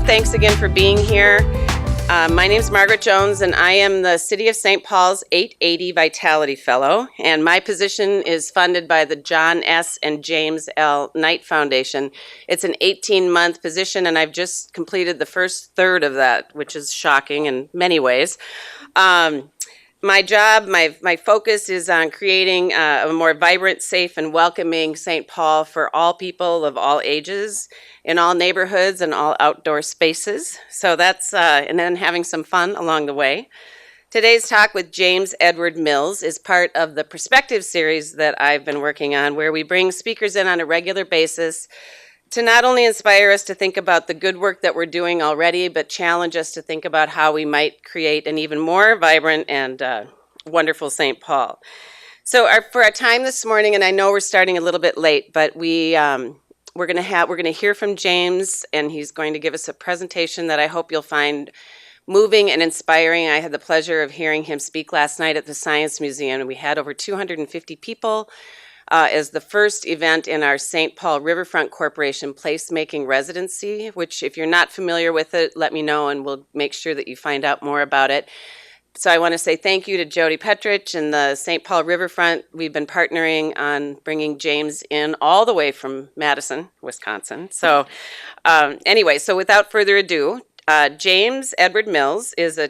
Thanks again for being here. My name is Margaret Jones, and I am the City of St. Paul's 880 Vitality Fellow, and my position is funded by the John S. and James L. Knight Foundation. It's an 18-month position, and I've just completed the first third of that, which is shocking in many ways. My job, my focus is on creating a more vibrant, safe, and welcoming St. Paul for all people of all ages, in all neighborhoods and all outdoor spaces. So that's, and then having some fun along the way. Today's talk with James Edward Mills is part of the Perspective series that I've been working on, where we bring speakers in on a regular basis to not only inspire us to think about the good work that we're doing already, but challenge us to think about how we might create an even more vibrant and wonderful St. Paul. So for our time this morning, and I know we're starting a little bit late, but we're going to hear from James, and he's going to give us a presentation that I hope you'll find moving and inspiring. I had the pleasure of hearing him speak last night at the Science Museum, and we had over 250 people as the first event in our St. Paul Riverfront Corporation placemaking residency, which if you're not familiar with it, let me know and we'll make sure that you find out more about it. So I want to say thank you to Jody Petrich and the St. Paul Riverfront. We've been partnering on bringing James in all the way from Madison, Wisconsin. So anyway, so without further ado, James Edward Mills is a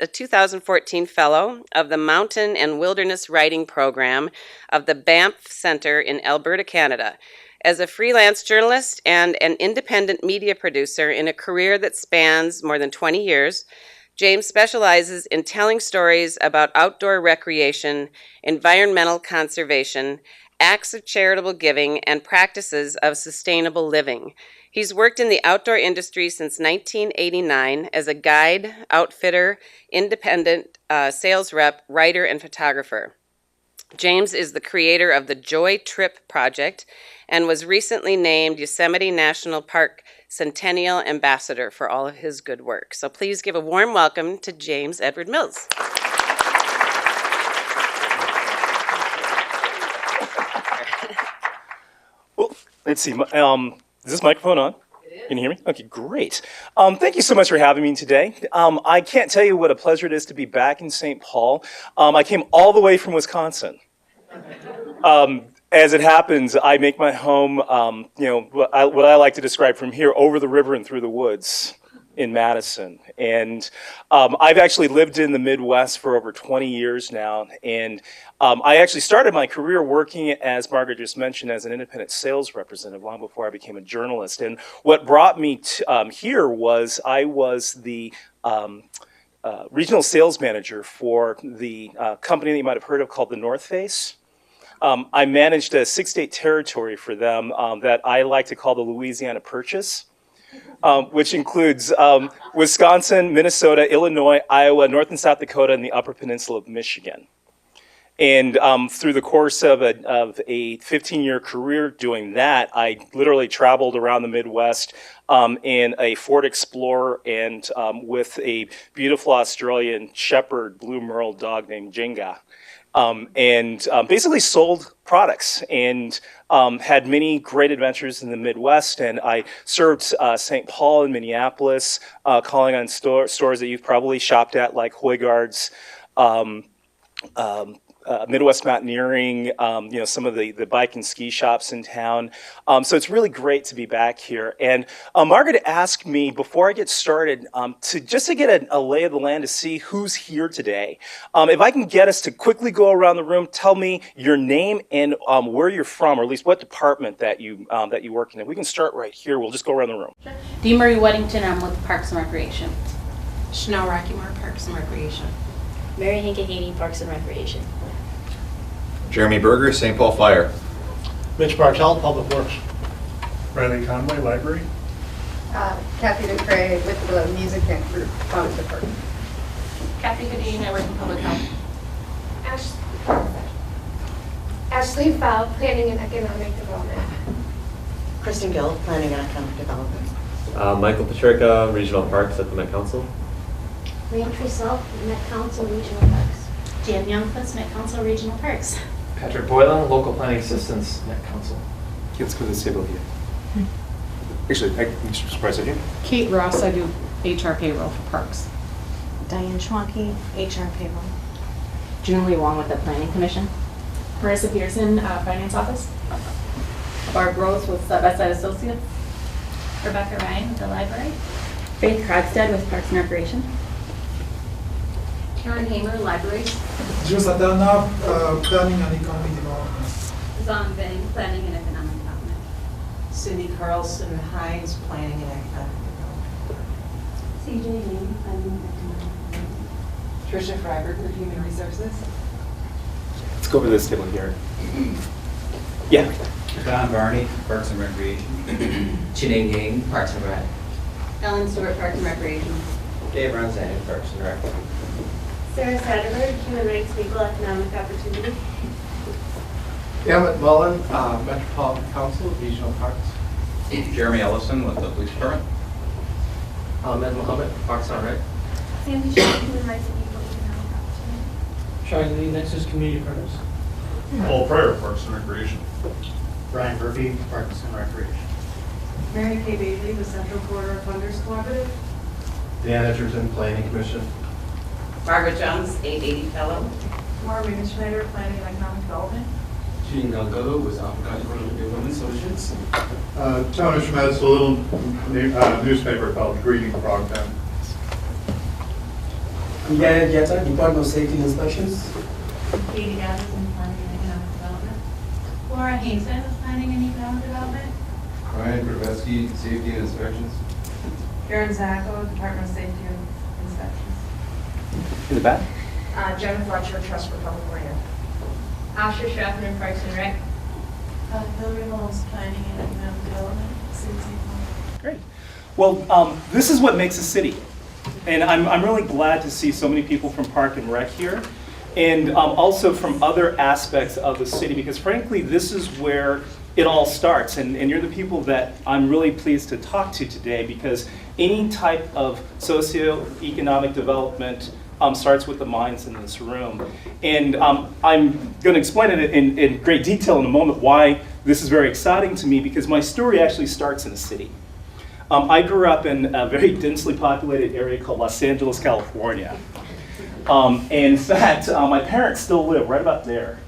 2014 fellow of the Mountain and Wilderness Writing Program of the Banff Centre in Alberta, Canada. As a freelance journalist and an independent media producer in a career that spans more than 20 years, James specializes in telling stories about outdoor recreation, environmental conservation, acts of charitable giving, and practices of sustainable living. He's worked in the outdoor industry since 1989 as a guide, outfitter, independent sales rep, writer, and photographer. James is the creator of the Joy Trip Project and was recently named Yosemite National Park Centennial Ambassador for all of his good work. So please give a warm welcome to James Edward Mills. Well, let's see. Is this microphone on? It is. Can you hear me? Okay, great. Thank you so much for having me today. I can't tell you what a pleasure it is to be back in St. Paul. I came all the way from Wisconsin. As it happens, I make my home, what I like to describe from here over the river and through the woods in Madison. And I've actually lived in the Midwest for over 20 years now. And I actually started my career working, as Margaret just mentioned, as an independent sales representative long before I became a journalist. And what brought me here was I was the regional sales manager for the company that you might have heard of called the North Face. I managed a 6-state territory for them that I like to call the Louisiana Purchase, which includes Wisconsin, Minnesota, Illinois, Iowa, North and South Dakota, and the Upper Peninsula of Michigan. And through the course of a 15-year career doing that, I literally traveled around the Midwest in a Ford Explorer and with a beautiful Australian Shepherd Blue Merle dog named Jenga. And basically sold products and had many great adventures in the Midwest. And I served St. Paul and Minneapolis, calling on stores that you've probably shopped at, like Hoygaard's, Midwest Mountaineering, some of the bike and ski shops in town. So it's really great to be back here. And Margaret asked me before I get started to get a lay of the land to see who's here today. If I can get us to quickly go around the room, tell me your name and where you're from, or at least what department that you work in. If we can start right here, we'll just go around the room. Sure. Dee Marie Weddington, I'm with Parks and Recreation. Chanel Rockymore, Parks and Recreation. Mary Haney, Parks and Recreation. Jeremy Berger, St. Paul Fire. Mitch Bartell, Public Works. Riley Conway, Library. Kathy DeCray with the Music and Group Fund Department. Kathy Godin, I work in Public Health. Ashley Fowl, Planning and Economic Development. Kristen Gill, Planning and Economic Development. Michael Patrica, Regional Parks at the Met Council. Leanne Trisell, Met Council Regional Parks. Jan Youngquist, Met Council Regional Parks. Patrick Boylan, Local Planning Assistance, Met Council. Let's go to the table here. Actually, I can surprise it here. Kate Ross, I do HR payroll for parks. Diane Schwanke, HR payroll. Julie Wong with the Planning Commission. Marissa Peterson, Finance Office. Barb Rose with Side by Side Associates. Rebecca Ryan with the Library. Faith Krogstad with Parks and Recreation. Karen Hamer, Libraries. Joe Sadana, Planning and Economic Development. Zon Bing, Planning and Economic Development. Cindy Carlson Hines, Planning and Economic Development. CJ Lee, Planning and Economic Development. Tricia Freiberg with Human Resources. Let's go over this table here. Yeah. Don Barney, Parks and Recreation. Chineng Yang, Parks and Rec. Ellen Stewart, Parks and Recreation. Dave Ronzani, Parks and Rec. Sarah Satterberg, Human Rights, Equal Economic Opportunity. Emmett Mullen, Metropolitan Council, Regional Parks. Jeremy Ellison with the Police Department. Ahmed Mohammed, Parks and Rec. Sandy Shaw, Human Rights and Equal Economic Opportunity. Charlie Lee, Nexus Community Partners. Paul Pryor, Parks and Recreation. Brian Murphy, Parks and Recreation. Mary Kay Bailey with Central Corridor Funders Collaborative. Dan Edgerton, Planning Commission. Margaret Jones, 880 Fellow. Maureen Schneider, Planning and Economic Development. Jean Delgado with Avocado Development Associates. Tony Schmitz, a little newspaper called Greeting Frogtown. I'm Gary Dieta, Department of Safety and Inspections. Katie Gaddison, Planning and Economic Development. Laura Henson, Planning and Economic Development. Ryan Krivetsky, Safety and Inspections. Karen Zacco, Department of Safety and Inspections. In the back? Jennifer Fletcher, Trust for Public Land. Asha Strathman, Parks and Rec. Hillary Knowles, Planning and Economic Development. Great. Well, this is what makes a city. And I'm really glad to see so many people from Park and Rec here. And also from other aspects of the city, because frankly, this is where it all starts. And you're the people that I'm really pleased to talk to today, because any type of socioeconomic development starts with the minds in this room. And I'm going to explain it in great detail in a moment why this is very exciting to me, because my story actually starts in a city. I grew up in a very densely populated area called Los Angeles, California. And in fact, my parents still live right about there.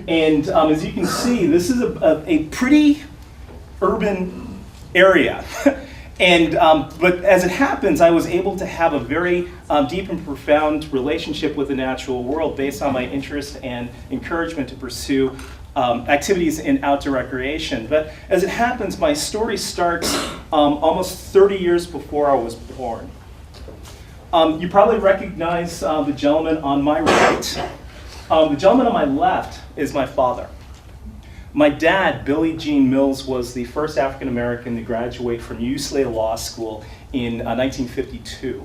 And as you can see, this is a pretty urban area. And but as it happens, I was able to have a very deep and profound relationship with the natural world based on my interest and encouragement to pursue activities in outdoor recreation. But as it happens, my story starts almost 30 years before I was born. You probably recognize the gentleman on my right. The gentleman on my left is my father. My dad, Billy Gene Mills, was the first African American to graduate from UCLA Law School in 1952.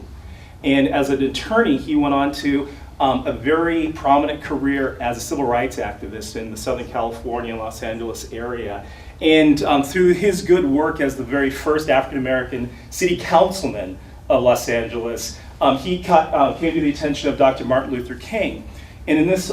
And as an attorney, he went on to a very prominent career as a civil rights activist in the Southern California and Los Angeles area. And through his good work as the very first African American city councilman of Los Angeles, he came to the attention of Dr. Martin Luther King. And in this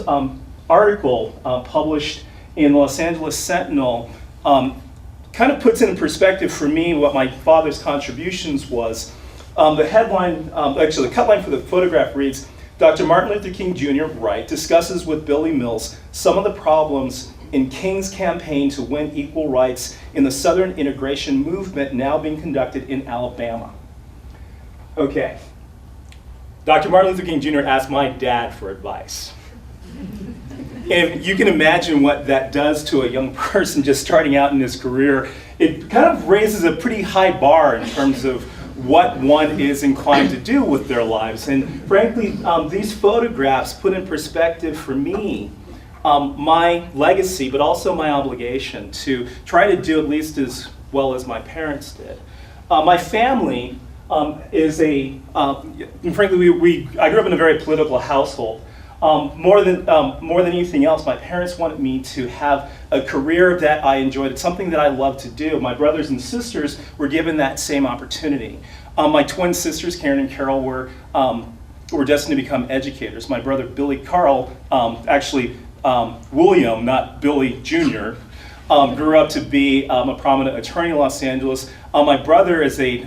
article published in the Los Angeles Sentinel, kind of puts in perspective for me what my father's contributions was. The headline, actually the cut line for the photograph reads, Dr. Martin Luther King Jr., right, discusses with Billy Mills some of the problems in King's campaign to win equal rights in the Southern integration movement now being conducted in Alabama. Okay. Dr. Martin Luther King Jr. asked my dad for advice. And you can imagine what that does to a young person just starting out in his career. It kind of raises a pretty high bar in terms of what one is inclined to do with their lives. And frankly, these photographs put in perspective for me my legacy, but also my obligation to try to do at least as well as my parents did. My family is frankly, I grew up in a very political household. More than anything else, my parents wanted me to have a career that I enjoyed. It's something that I love to do. My brothers and sisters were given that same opportunity. My twin sisters, Karen and Carol, were destined to become educators. My brother Billy Carl, William, not Billy Jr., grew up to be a prominent attorney in Los Angeles. My brother is a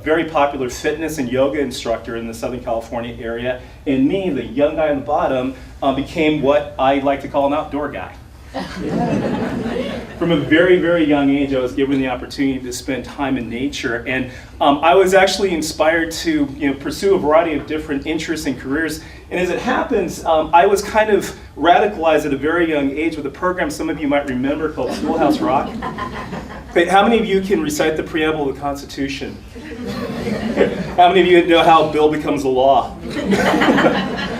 very popular fitness and yoga instructor in the Southern California area. And me, the young guy on the bottom, became what I like to call an outdoor guy. From a very, very young age, I was given the opportunity to spend time in nature, and I was actually inspired to pursue a variety of different interests and careers. And as it happens, I was kind of radicalized at a very young age with a program some of you might remember called Schoolhouse Rock. Okay, how many of you can recite the preamble of the Constitution? How many of you know how a bill becomes a law?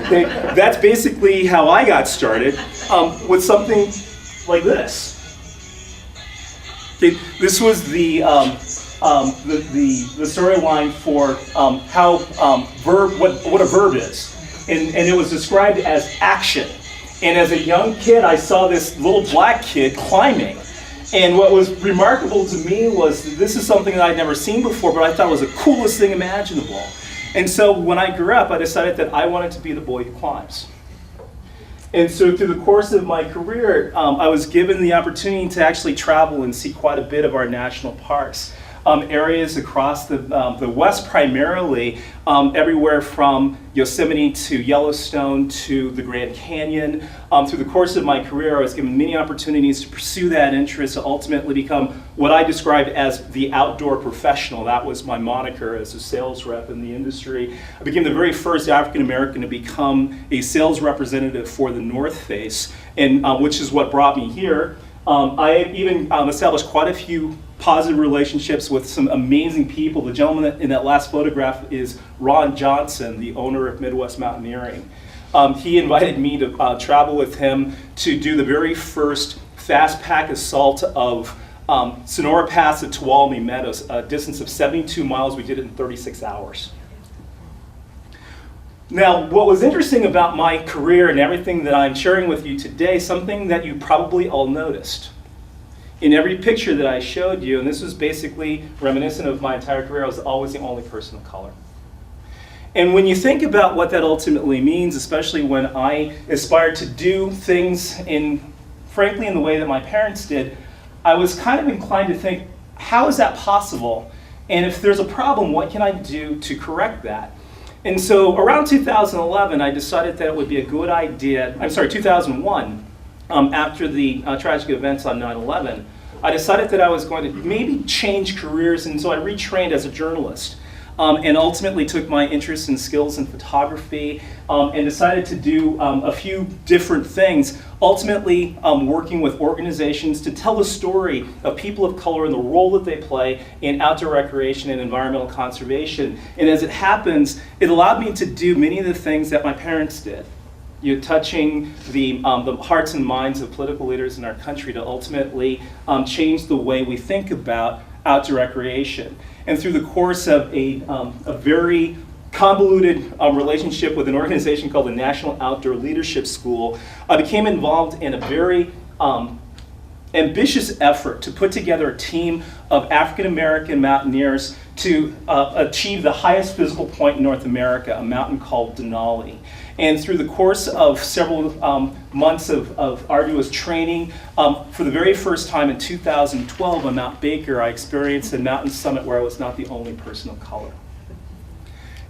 Okay, that's basically how I got started, with something like this. Okay, this was the storyline for what a verb is, and it was described as action. And as a young kid, I saw this little black kid climbing. And what was remarkable to me was this is something that I'd never seen before, but I thought was the coolest thing imaginable. And so when I grew up, I decided that I wanted to be the boy who climbs. And so through the course of my career, I was given the opportunity to actually travel and see quite a bit of our national parks. Areas across the West primarily, everywhere from Yosemite to Yellowstone to the Grand Canyon. Through the course of my career, I was given many opportunities to pursue that interest to ultimately become what I described as the outdoor professional. That was my moniker as a sales rep in the industry. I became the very first African American to become a sales representative for the North Face, and which is what brought me here. I even established quite a few positive relationships with some amazing people. The gentleman in that last photograph is Ron Johnson, the owner of Midwest Mountaineering. He invited me to travel with him to do the very first fast pack assault of Sonora Pass at Tuolumne Meadows, a distance of 72 miles. We did it in 36 hours. Now, what was interesting about my career and everything that I'm sharing with you today, something that you probably all noticed. In every picture that I showed you, and this was basically reminiscent of my entire career, I was always the only person of color. And when you think about what that ultimately means, especially when I aspired to do things frankly in the way that my parents did, I was kind of inclined to think, how is that possible? And if there's a problem, what can I do to correct that? And so around 2011, I decided that it would be a good idea, 2001, after the tragic events on 9/11, I decided that I was going to maybe change careers, and so I retrained as a journalist. And ultimately took my interest and skills in photography and decided to do a few different things, ultimately working with organizations to tell the story of people of color and the role that they play in outdoor recreation and environmental conservation. And as it happens, it allowed me to do many of the things that my parents did. Touching the hearts and minds of political leaders in our country to ultimately change the way we think about outdoor recreation. And through the course of a very convoluted relationship with an organization called the National Outdoor Leadership School, I became involved in a very ambitious effort to put together a team of African American mountaineers to achieve the highest physical point in North America, a mountain called Denali. And through the course of several months of arduous training, for the very first time in 2012 on Mount Baker, I experienced a mountain summit where I was not the only person of color.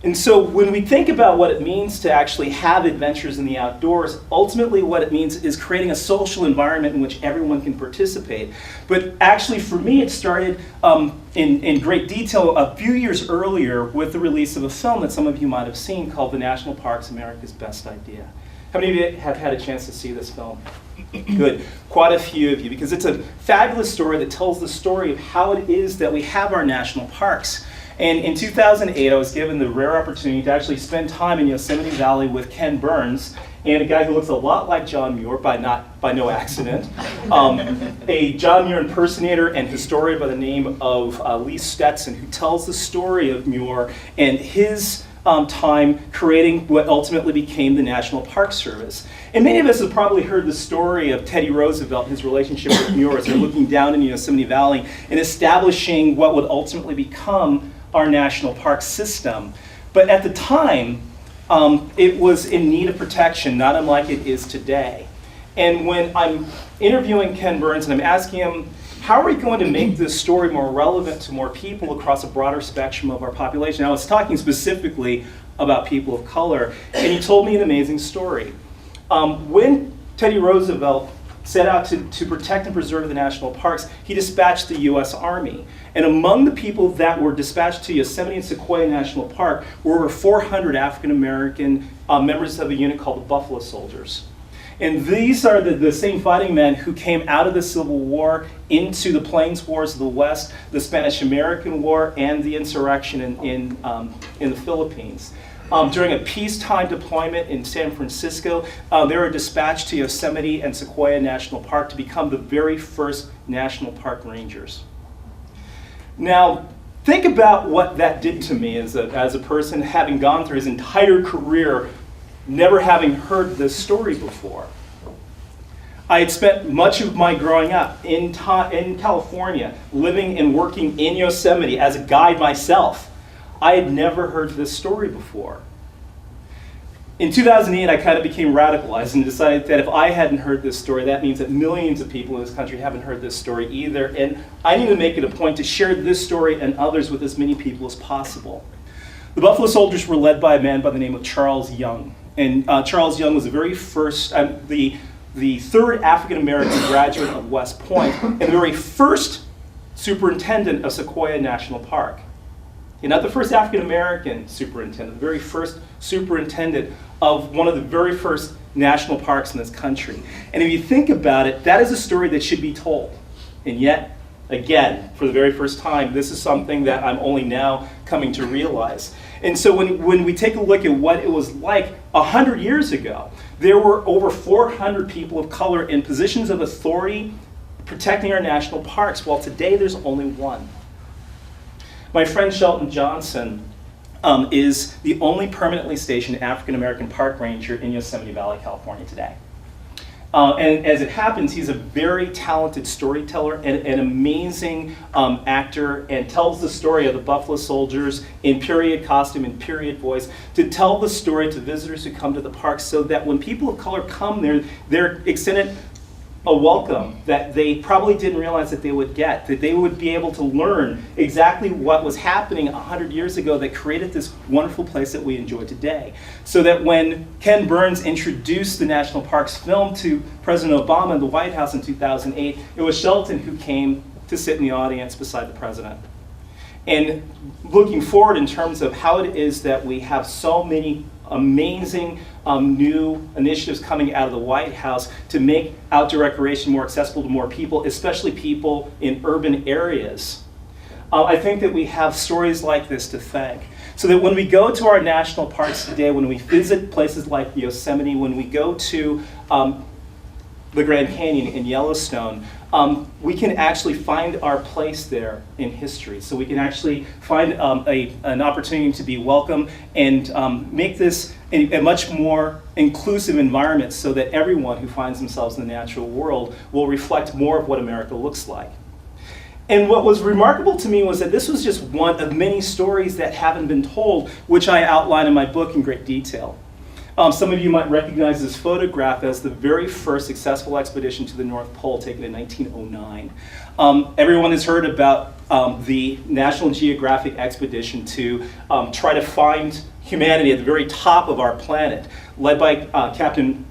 And so when we think about what it means to actually have adventures in the outdoors, ultimately what it means is creating a social environment in which everyone can participate. But actually for me it started in great detail a few years earlier with the release of a film that some of you might have seen called The National Parks, America's Best Idea. How many of you have had a chance to see this film? Good, quite a few of you, because it's a fabulous story that tells the story of how it is that we have our national parks. And in 2008, I was given the rare opportunity to actually spend time in Yosemite Valley with Ken Burns, and a guy who looks a lot like John Muir, by no accident, a John Muir impersonator and historian by the name of Lee Stetson, who tells the story of Muir and his time creating what ultimately became the National Park Service. And many of us have probably heard the story of Teddy Roosevelt, his relationship with Muir as they're looking down in Yosemite Valley and establishing what would ultimately become our national park system. But at the time, it was in need of protection, not unlike it is today. And when I'm interviewing Ken Burns and I'm asking him, how are we going to make this story more relevant to more people across a broader spectrum of our population? I was talking specifically about people of color, and he told me an amazing story. When Teddy Roosevelt set out to protect and preserve the national parks, he dispatched the U.S. Army. And among the people that were dispatched to Yosemite and Sequoia National Park were over 400 African-American members of a unit called the Buffalo Soldiers. And these are the same fighting men who came out of the Civil War into the Plains Wars of the West, the Spanish-American War, and the insurrection in the Philippines. During a peacetime deployment in San Francisco, they were dispatched to Yosemite and Sequoia National Park to become the very first national park rangers. Now, think about what that did to me as a person having gone through his entire career never having heard this story before. I had spent much of my growing up in California, living and working in Yosemite as a guide myself. I had never heard this story before. In 2008, I kind of became radicalized and decided that if I hadn't heard this story, that means that millions of people in this country haven't heard this story either. And I need to make it a point to share this story and others with as many people as possible. The Buffalo Soldiers were led by a man by the name of Charles Young. And Charles Young was the very first, the third African-American graduate of West Point, and the very first superintendent of Sequoia National Park. And not the first African-American superintendent, the very first superintendent of one of the very first national parks in this country. And if you think about it, that is a story that should be told. And yet, again, for the very first time, this is something that I'm only now coming to realize. And so when we take a look at what it was like 100 years ago, there were over 400 people of color in positions of authority protecting our national parks, while today there's only one. My friend Shelton Johnson is the only permanently stationed African-American park ranger in Yosemite Valley, California today. And as it happens, he's a very talented storyteller and an amazing actor, and tells the story of the Buffalo Soldiers in period costume and period voice to tell the story to visitors who come to the park, so that when people of color come there, they're extended a welcome that they probably didn't realize that they would get, that they would be able to learn exactly what was happening 100 years ago that created this wonderful place that we enjoy today. So that when Ken Burns introduced the National Parks film to President Obama in the White House in 2008, it was Shelton who came to sit in the audience beside the president. And looking forward in terms of how it is that we have so many amazing new initiatives coming out of the White House to make outdoor recreation more accessible to more people, especially people in urban areas. I think that we have stories like this to thank. So that when we go to our national parks today, when we visit places like Yosemite, when we go to the Grand Canyon in Yellowstone, we can actually find our place there in history. So we can actually find an opportunity to be welcome and make this a much more inclusive environment, so that everyone who finds themselves in the natural world will reflect more of what America looks like. And what was remarkable to me was that this was just one of many stories that haven't been told, which I outline in my book in great detail. Some of you might recognize this photograph as the very first successful expedition to the North Pole, taken in 1909. Everyone has heard about the National Geographic expedition to try to find humanity at the very top of our planet, led by Captain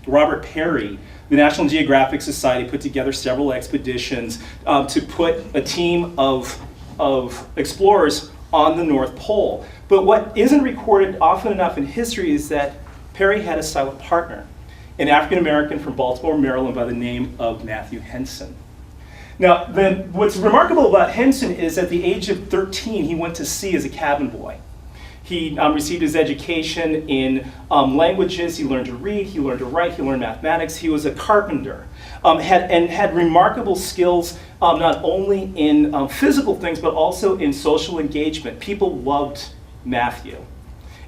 Robert Peary. The National Geographic Society put together several expeditions to put a team of explorers on the North Pole. But what isn't recorded often enough in history is that Peary had a silent partner, an African-American from Baltimore, Maryland, by the name of Matthew Henson. Now, then, what's remarkable about Henson is at the age of 13, he went to sea as a cabin boy. He received his education in languages. He learned to read, he learned to write, he learned mathematics. He was a carpenter, had remarkable skills not only in physical things, but also in social engagement. People loved Matthew.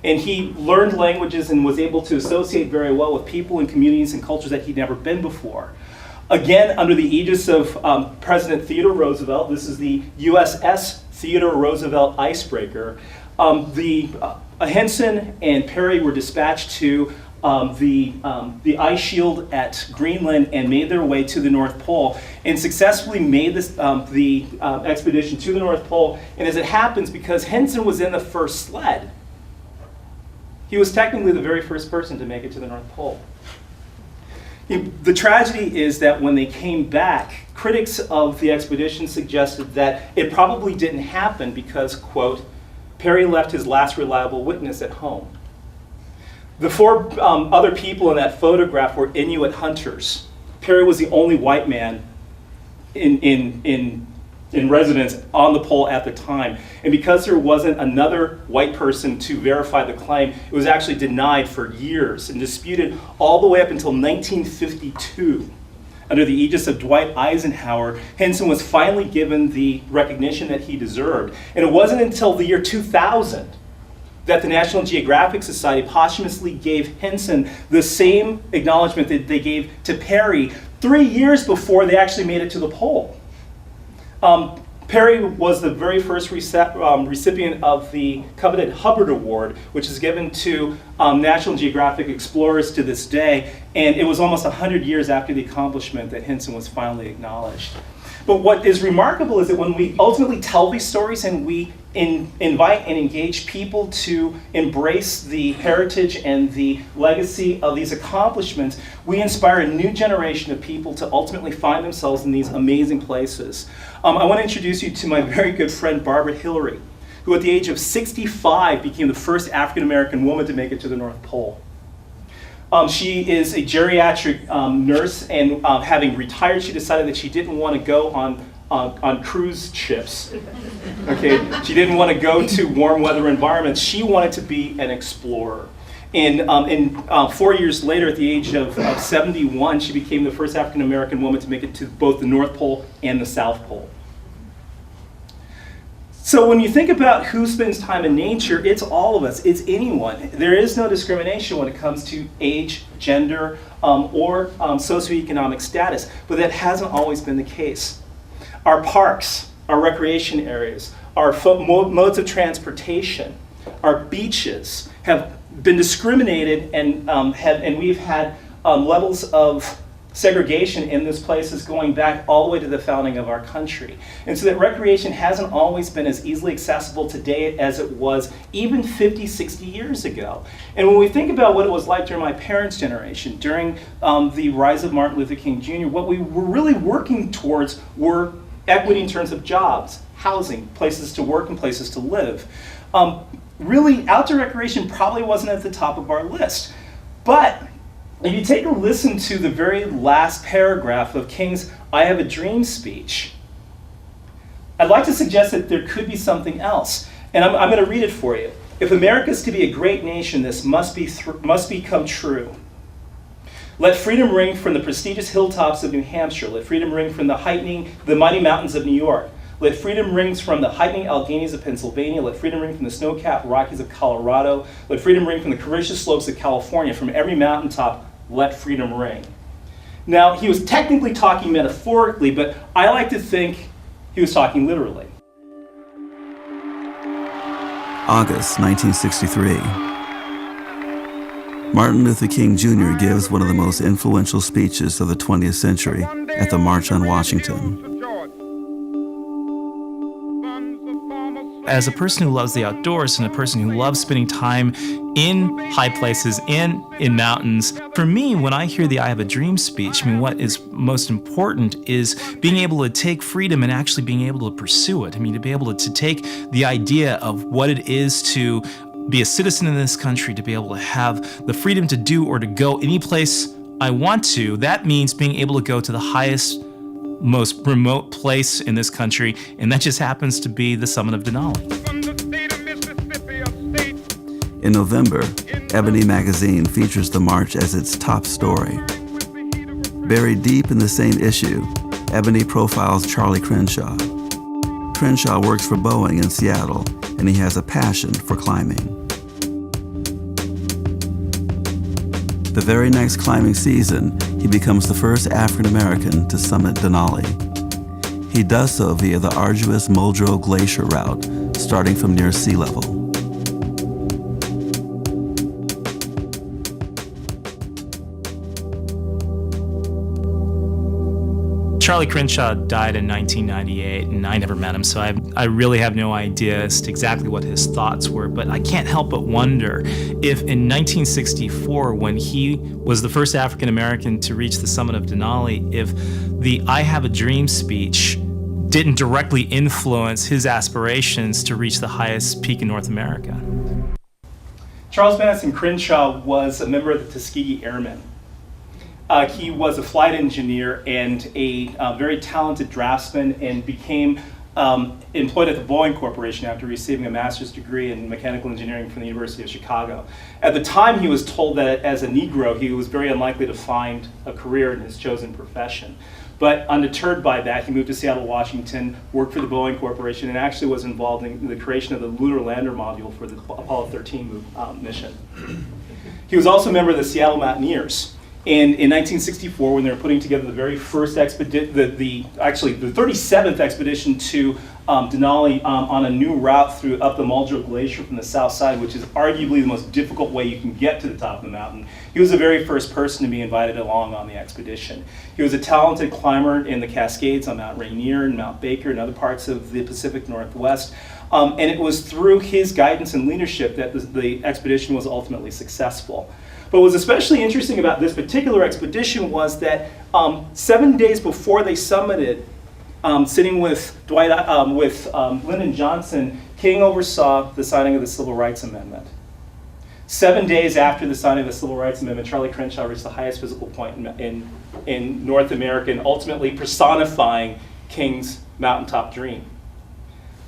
And he learned languages and was able to associate very well with people and communities and cultures that he'd never been before. Again, under the aegis of President Theodore Roosevelt, this is the USS Theodore Roosevelt icebreaker, Henson and Peary were dispatched to the ice shield at Greenland and made their way to the North Pole and successfully made this, the expedition to the North Pole. And as it happens, because Henson was in the first sled, he was technically the very first person to make it to the North Pole. The tragedy is that when they came back, critics of the expedition suggested that it probably didn't happen because, quote, Perry left his last reliable witness at home. The four other people in that photograph were Inuit hunters. Perry was the only white man in residence on the pole at the time. And because there wasn't another white person to verify the claim, it was actually denied for years and disputed all the way up until 1952. Under the aegis of Dwight Eisenhower, Henson was finally given the recognition that he deserved. And it wasn't until the year 2000 that the National Geographic Society posthumously gave Henson the same acknowledgement that they gave to Perry 3 years before they actually made it to the pole. Perry was the very first recipient of the coveted Hubbard Award, which is given to National Geographic explorers to this day, and it was almost 100 years after the accomplishment that Henson was finally acknowledged. But what is remarkable is that when we ultimately tell these stories and we invite and engage people to embrace the heritage and the legacy of these accomplishments, we inspire a new generation of people to ultimately find themselves in these amazing places. I want to introduce you to my very good friend Barbara Hillary, who at the age of 65 became the first African-American woman to make it to the North Pole. She is a geriatric nurse, and having retired, she decided that she didn't want to go on cruise ships. Okay, she didn't want to go to warm weather environments. She wanted to be an explorer. And 4 years later, at the age of 71, she became the first African American woman to make it to both the North Pole and the South Pole. So when you think about who spends time in nature, it's all of us, it's anyone. There is no discrimination when it comes to age, gender, or socioeconomic status, but that hasn't always been the case. Our parks, our recreation areas, our modes of transportation, our beaches have been discriminated, and we've had levels of segregation in those places going back all the way to the founding of our country. And so that recreation hasn't always been as easily accessible today as it was even 50, 60 years ago. And when we think about what it was like during my parents' generation, during the rise of Martin Luther King Jr., what we were really working towards were equity in terms of jobs, housing, places to work, and places to live. Really, outdoor recreation probably wasn't at the top of our list. But if you take a listen to the very last paragraph of King's I Have a Dream speech, I'd like to suggest that there could be something else. And I'm going to read it for you. If America is to be a great nation, this must become true. Let freedom ring from the prestigious hilltops of New Hampshire. Let freedom ring from the mighty mountains of New York. Let freedom ring from the heightening Alleghenies of Pennsylvania. Let freedom ring from the snow-capped Rockies of Colorado. Let freedom ring from the courageous slopes of California. From every mountaintop, let freedom ring. Now, he was technically talking metaphorically, but I like to think he was talking literally. August 1963. Martin Luther King Jr. gives one of the most influential speeches of the 20th century at the March on Washington. As a person who loves the outdoors and a person who loves spending time in high places, in mountains, for me, when I hear the I Have a Dream speech, I mean, what is most important is being able to take freedom and actually being able to pursue it. I mean, to be able to take the idea of what it is to be a citizen in this country, to be able to have the freedom to do or to go any place I want to. That means being able to go to the highest, most remote place in this country, and that just happens to be the summit of Denali. In November, Ebony magazine features the march as its top story. Buried deep in the same issue, Ebony profiles Charlie Crenshaw. Crenshaw works for Boeing in Seattle, and he has a passion for climbing. The very next climbing season, he becomes the first African American to summit Denali. He does so via the arduous Muldrow Glacier route, starting from near sea level. Charlie Crenshaw died in 1998, and I never met him, so I really have no idea as to exactly what his thoughts were, but I can't help but wonder if in 1964, when he was the first African American to reach the summit of Denali, if the I Have a Dream speech didn't directly influence his aspirations to reach the highest peak in North America. Charles Madison Crenshaw was a member of the Tuskegee Airmen. He was a flight engineer and a very talented draftsman, and became employed at the Boeing Corporation after receiving a master's degree in mechanical engineering from the University of Chicago. At the time, he was told that as a Negro, he was very unlikely to find a career in his chosen profession. But undeterred by that, he moved to Seattle, Washington, worked for the Boeing Corporation, and actually was involved in the creation of the lunar lander module for the Apollo 13 mission. He was also a member of the Seattle Mountaineers. And in 1964, when they were putting together the very first expedition, the 37th expedition to Denali on a new route up the Muldrow Glacier from the south side, which is arguably the most difficult way you can get to the top of the mountain, he was the very first person to be invited along on the expedition. He was a talented climber in the Cascades on Mount Rainier and Mount Baker and other parts of the Pacific Northwest. And it was through his guidance and leadership that the expedition was ultimately successful. But what was especially interesting about this particular expedition was that 7 days before they summited, sitting with Lyndon Johnson, King oversaw the signing of the Civil Rights Amendment. 7 days after the signing of the Civil Rights Amendment, Charlie Crenshaw reached the highest physical point in North America, and ultimately personifying King's mountaintop dream.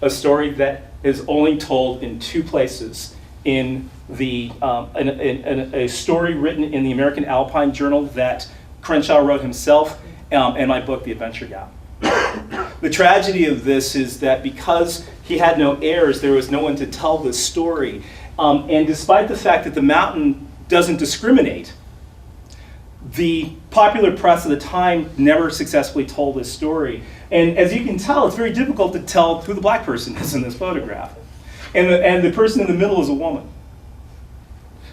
A story that is only told in two places: in a story written in the American Alpine Journal that Crenshaw wrote himself, and my book, The Adventure Gap. The tragedy of this is that because he had no heirs, there was no one to tell this story. And despite the fact that the mountain doesn't discriminate, the popular press of the time never successfully told this story. And as you can tell, it's very difficult to tell who the black person is in this photograph. And the person in the middle is a woman.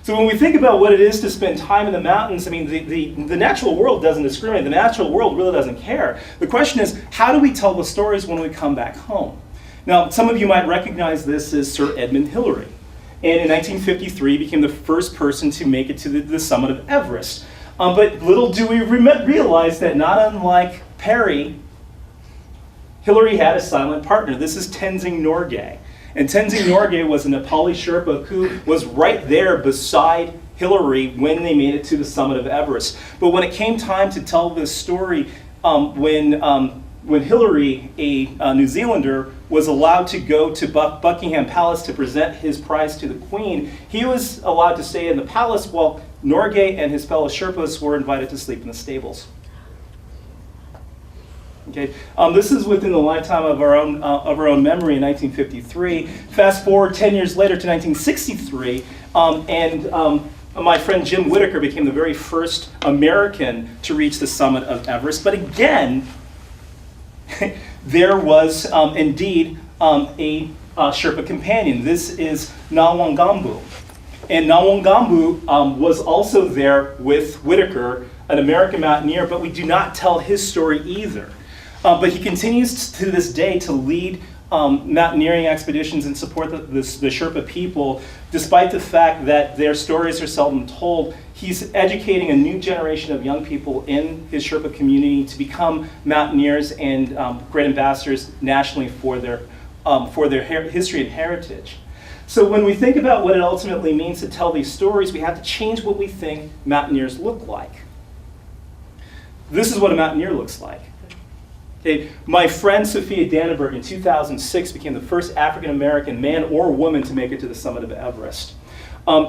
So when we think about what it is to spend time in the mountains, I mean, the natural world doesn't discriminate. The natural world really doesn't care. The question is, how do we tell the stories when we come back home? Now, some of you might recognize this as Sir Edmund Hillary. And in 1953, became the first person to make it to the summit of Everest. But little do we realize that not unlike Perry, Hillary had a silent partner. This is Tenzing Norgay. And Tenzing Norgay was a Nepali Sherpa who was right there beside Hillary when they made it to the summit of Everest. But when it came time to tell this story, when Hillary, a New Zealander, was allowed to go to Buckingham Palace to present his prize to the Queen, he was allowed to stay in the palace while Norgay and his fellow Sherpas were invited to sleep in the stables. Okay, this is within the lifetime of our own memory in 1953. Fast forward 10 years later to 1963, my friend Jim Whittaker became the very first American to reach the summit of Everest. But again, there was indeed a Sherpa companion. This is Nawangambu. And Nawangambu was also there with Whittaker, an American mountaineer, but we do not tell his story either. But he continues to this day to lead mountaineering expeditions and support the Sherpa people, despite the fact that their stories are seldom told. He's educating a new generation of young people in his Sherpa community to become mountaineers and great ambassadors nationally for their history and heritage. So when we think about what it ultimately means to tell these stories, we have to change what we think mountaineers look like. This is what a mountaineer looks like. Okay, my friend Sophia Danneberg in 2006 became the first African-American man or woman to make it to the summit of Everest.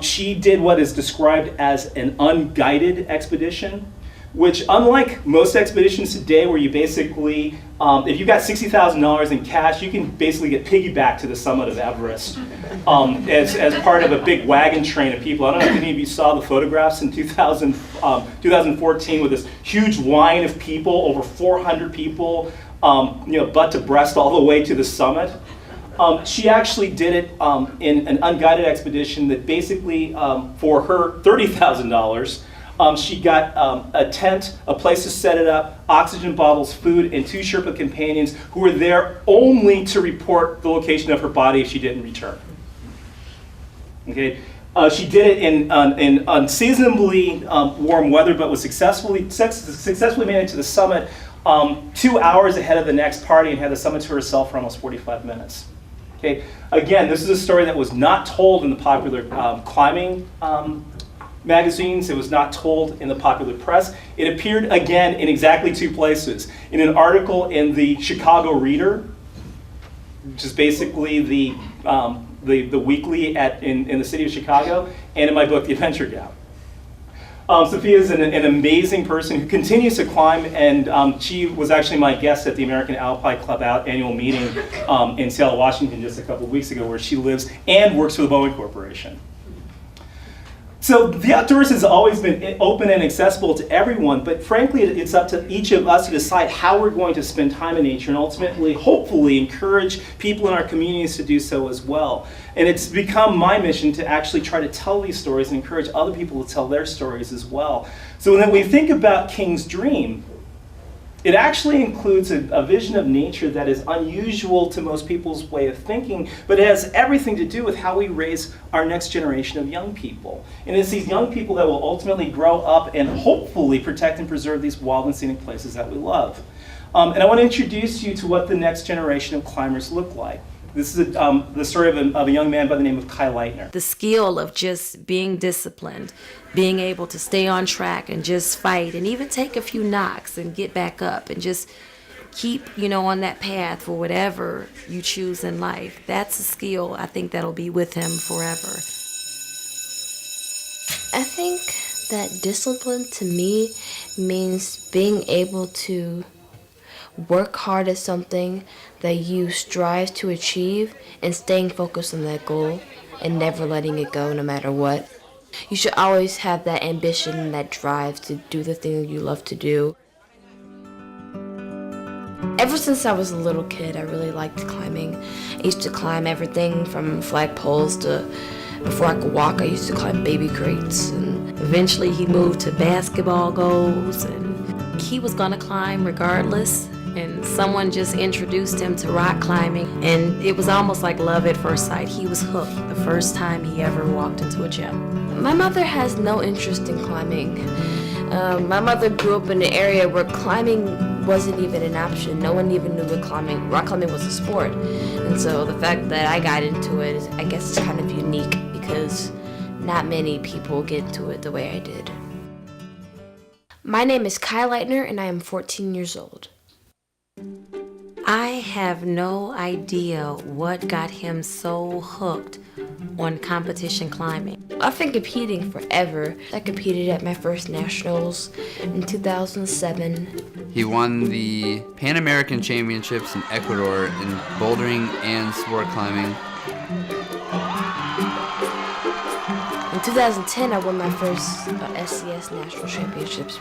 She did what is described as an unguided expedition, which, unlike most expeditions today where you basically, if you've got $60,000 in cash, you can basically get piggybacked to the summit of Everest as part of a big wagon train of people. I don't know if any of you saw the photographs in 2014 with this huge line of people, over 400 people, butt to breast all the way to the summit. She actually did it in an unguided expedition that basically, for her $30,000, She got a tent, a place to set it up, oxygen bottles, food, and 2 Sherpa companions who were there only to report the location of her body if she didn't return. Okay. She did it in unseasonably warm weather, but was successfully made it to the summit 2 hours ahead of the next party and had the summit to herself for almost 45 minutes. Okay. Again, this is a story that was not told in the popular climbing magazines. It was not told in the popular press. It appeared again in exactly 2 places. In an article in the Chicago Reader, which is basically the weekly in the city of Chicago, and in my book, The Adventure Gap. Sophia is an amazing person who continues to climb, and she was actually my guest at the American Alpine Club annual meeting in Seattle, Washington just a couple of weeks ago, where she lives and works for the Boeing Corporation. So the outdoors has always been open and accessible to everyone, but frankly, it's up to each of us to decide how we're going to spend time in nature and ultimately, hopefully, encourage people in our communities to do so as well. And it's become my mission to actually try to tell these stories and encourage other people to tell their stories as well. So when we think about King's dream, it actually includes a vision of nature that is unusual to most people's way of thinking, but it has everything to do with how we raise our next generation of young people. And it's these young people that will ultimately grow up and hopefully protect and preserve these wild and scenic places that we love. And I want to introduce you to what the next generation of climbers look like. This is the story of a young man by the name of Kai Lightner. The skill of just being disciplined, being able to stay on track and just fight and even take a few knocks and get back up and just keep, on that path for whatever you choose in life. That's a skill I think that'll be with him forever. I think that discipline to me means being able to work hard at something that you strive to achieve and staying focused on that goal and never letting it go no matter what. You should always have that ambition and that drive to do the thing that you love to do. Ever since I was a little kid, I really liked climbing. I used to climb everything from flagpoles to, before I could walk, I used to climb baby crates. And eventually he moved to basketball goals, and he was gonna climb regardless. And someone just introduced him to rock climbing, and it was almost like love at first sight. He was hooked the first time he ever walked into a gym. My mother has no interest in climbing. My mother grew up in an area where climbing wasn't even an option. No one even knew what rock climbing was a sport. And so the fact that I got into it is, I guess, it's kind of unique because not many people get into it the way I did. My name is Kai Lightner, and I am 14 years old. I have no idea what got him so hooked on competition climbing. I've been competing forever. I competed at my first nationals in 2007. He won the Pan American Championships in Ecuador in bouldering and sport climbing. In 2010, I won my first SCS National Championships,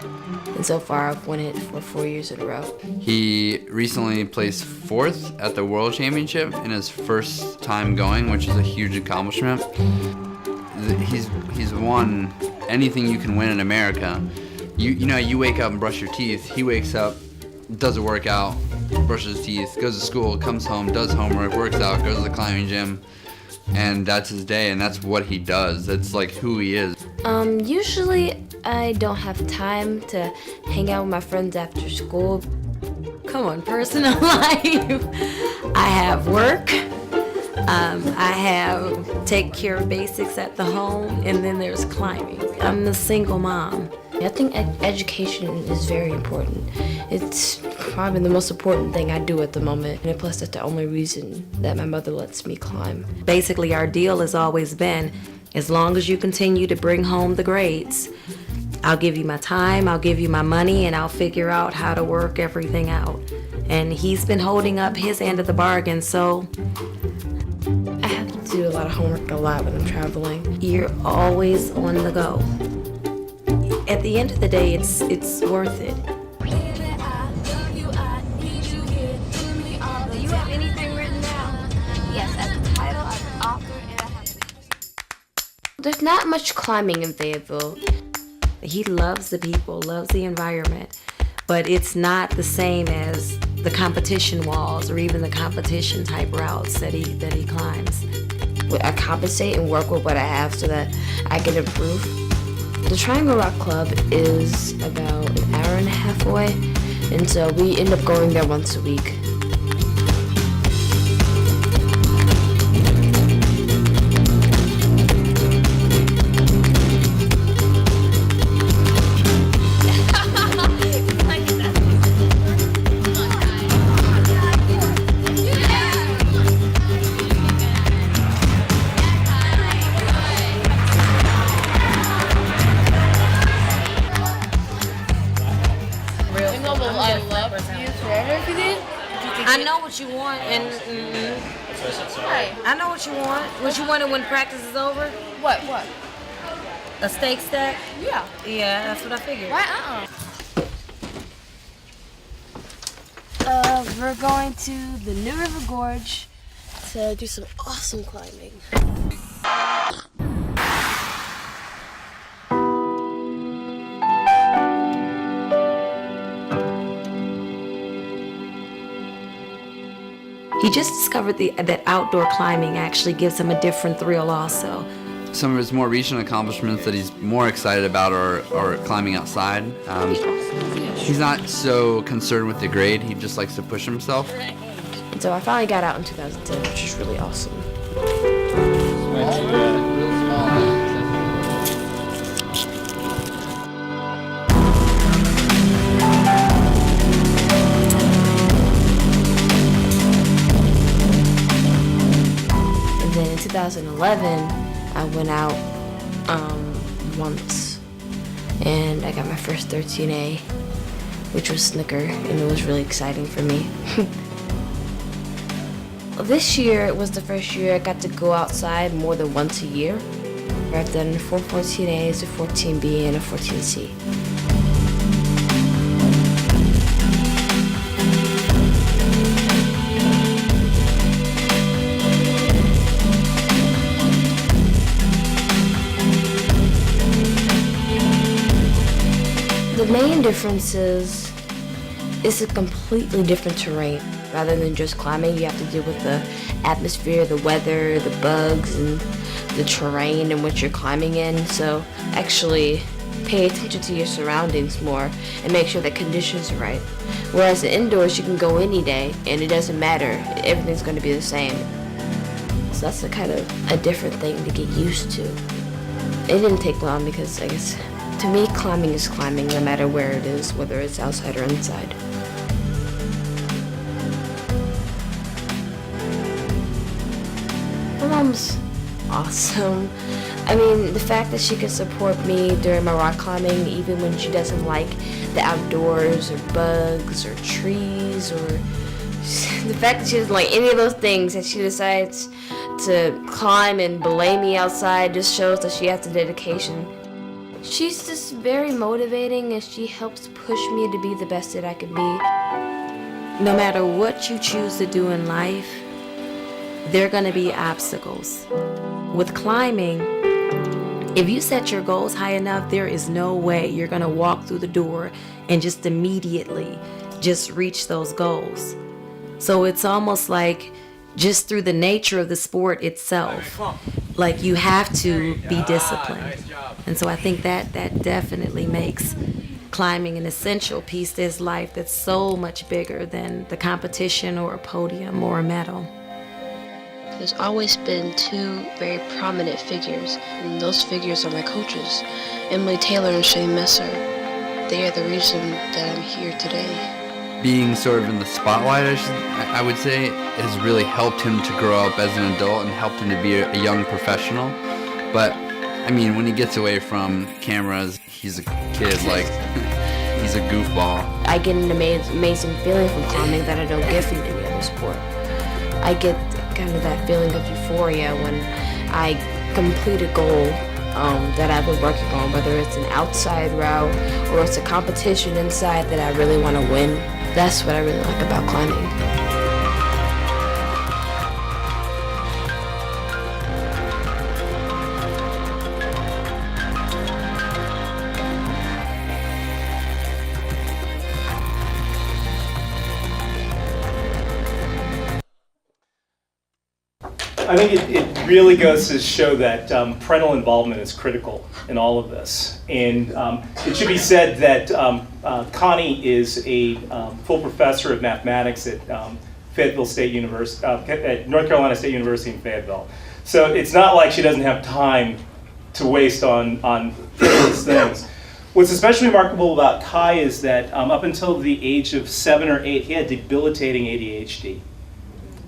and so far I've won it for 4 years in a row. He recently placed 4th at the World Championship in his first time going, which is a huge accomplishment. He's won anything you can win in America. You wake up and brush your teeth. He wakes up, does a workout, brushes his teeth, goes to school, comes home, does homework, works out, goes to the climbing gym. And that's his day, and that's what he does. That's like who he is. Usually I don't have time to hang out with my friends after school. Come on, personal life. I have work. I have take care of basics at the home, and then there's climbing. I'm the single mom. I think education is very important. It's probably the most important thing I do at the moment, and plus that's the only reason that my mother lets me climb. Basically, our deal has always been, as long as you continue to bring home the grades, I'll give you my time, I'll give you my money, and I'll figure out how to work everything out. And he's been holding up his end of the bargain, so I have to do a lot of homework a lot when I'm traveling. You're always on the go. At the end of the day, it's worth it. Do you have anything written down? Yes, as a title, as an author, and I have... There's not much climbing in Fayetteville. He loves the people, loves the environment, but it's not the same as the competition walls or even the competition type routes that he climbs. I compensate and work with what I have so that I can improve. The Triangle Rock Club is about an hour and a half away, and so we end up going there once a week. I know what you want, and I know what you want. What you wanted when practice is over? What? A steak stack? Yeah. Yeah, that's what I figured. Why? We're going to the New River Gorge to do some awesome climbing. He just discovered that outdoor climbing actually gives him a different thrill also. Some of his more recent accomplishments that he's more excited about are climbing outside. He's not so concerned with the grade, he just likes to push himself. And so I finally got out in 2010, which is really awesome. And then in 2011, I went out once, and I got my first 13A, which was snooker, and it was really exciting for me. This year, it was the first year I got to go outside more than once a year. I've done 4 14As, a 14B, and a 14C. The main difference is it's a completely different terrain. Rather than just climbing, you have to deal with the atmosphere, the weather, the bugs, and the terrain in which you're climbing in. So actually pay attention to your surroundings more and make sure that conditions are right. Whereas indoors, you can go any day and it doesn't matter. Everything's going to be the same. So that's a kind of a different thing to get used to. It didn't take long because I guess to me, climbing is climbing no matter where it is, whether it's outside or inside. My mom's awesome. I mean, the fact that she can support me during my rock climbing, even when she doesn't like the outdoors or bugs or trees, or the fact that she doesn't like any of those things, and she decides to climb and belay me outside, just shows that she has the dedication. She's just very motivating, and she helps push me to be the best that I can be. No matter what you choose to do in life, there are going to be obstacles. With climbing, if you set your goals high enough, there is no way you're going to walk through the door and just immediately just reach those goals. So it's almost like just through the nature of the sport itself, like you have to be disciplined. And so I think that definitely makes climbing an essential piece to his life that's so much bigger than the competition or a podium or a medal. There's always been 2 very prominent figures, and those figures are my coaches, Emily Taylor and Shane Messer. They are the reason that I'm here today. Being sort of in the spotlight, I would say, has really helped him to grow up as an adult and helped him to be a young professional. But, I mean, when he gets away from cameras, he's a kid, like, he's a goofball. I get an amazing feeling from climbing that I don't get from any other sport. I get kind of that feeling of euphoria when I complete a goal that I've been working on, whether it's an outside route or it's a competition inside that I really want to win. That's what I really like about climbing. I think it really goes to show that parental involvement is critical in all of this. And it should be said that Connie is a full professor of mathematics at Fayetteville State University, at North Carolina State University in Fayetteville. So it's not like she doesn't have time to waste on frivolous things. What's especially remarkable about Kai is that up until the age of 7 or 8, he had debilitating ADHD.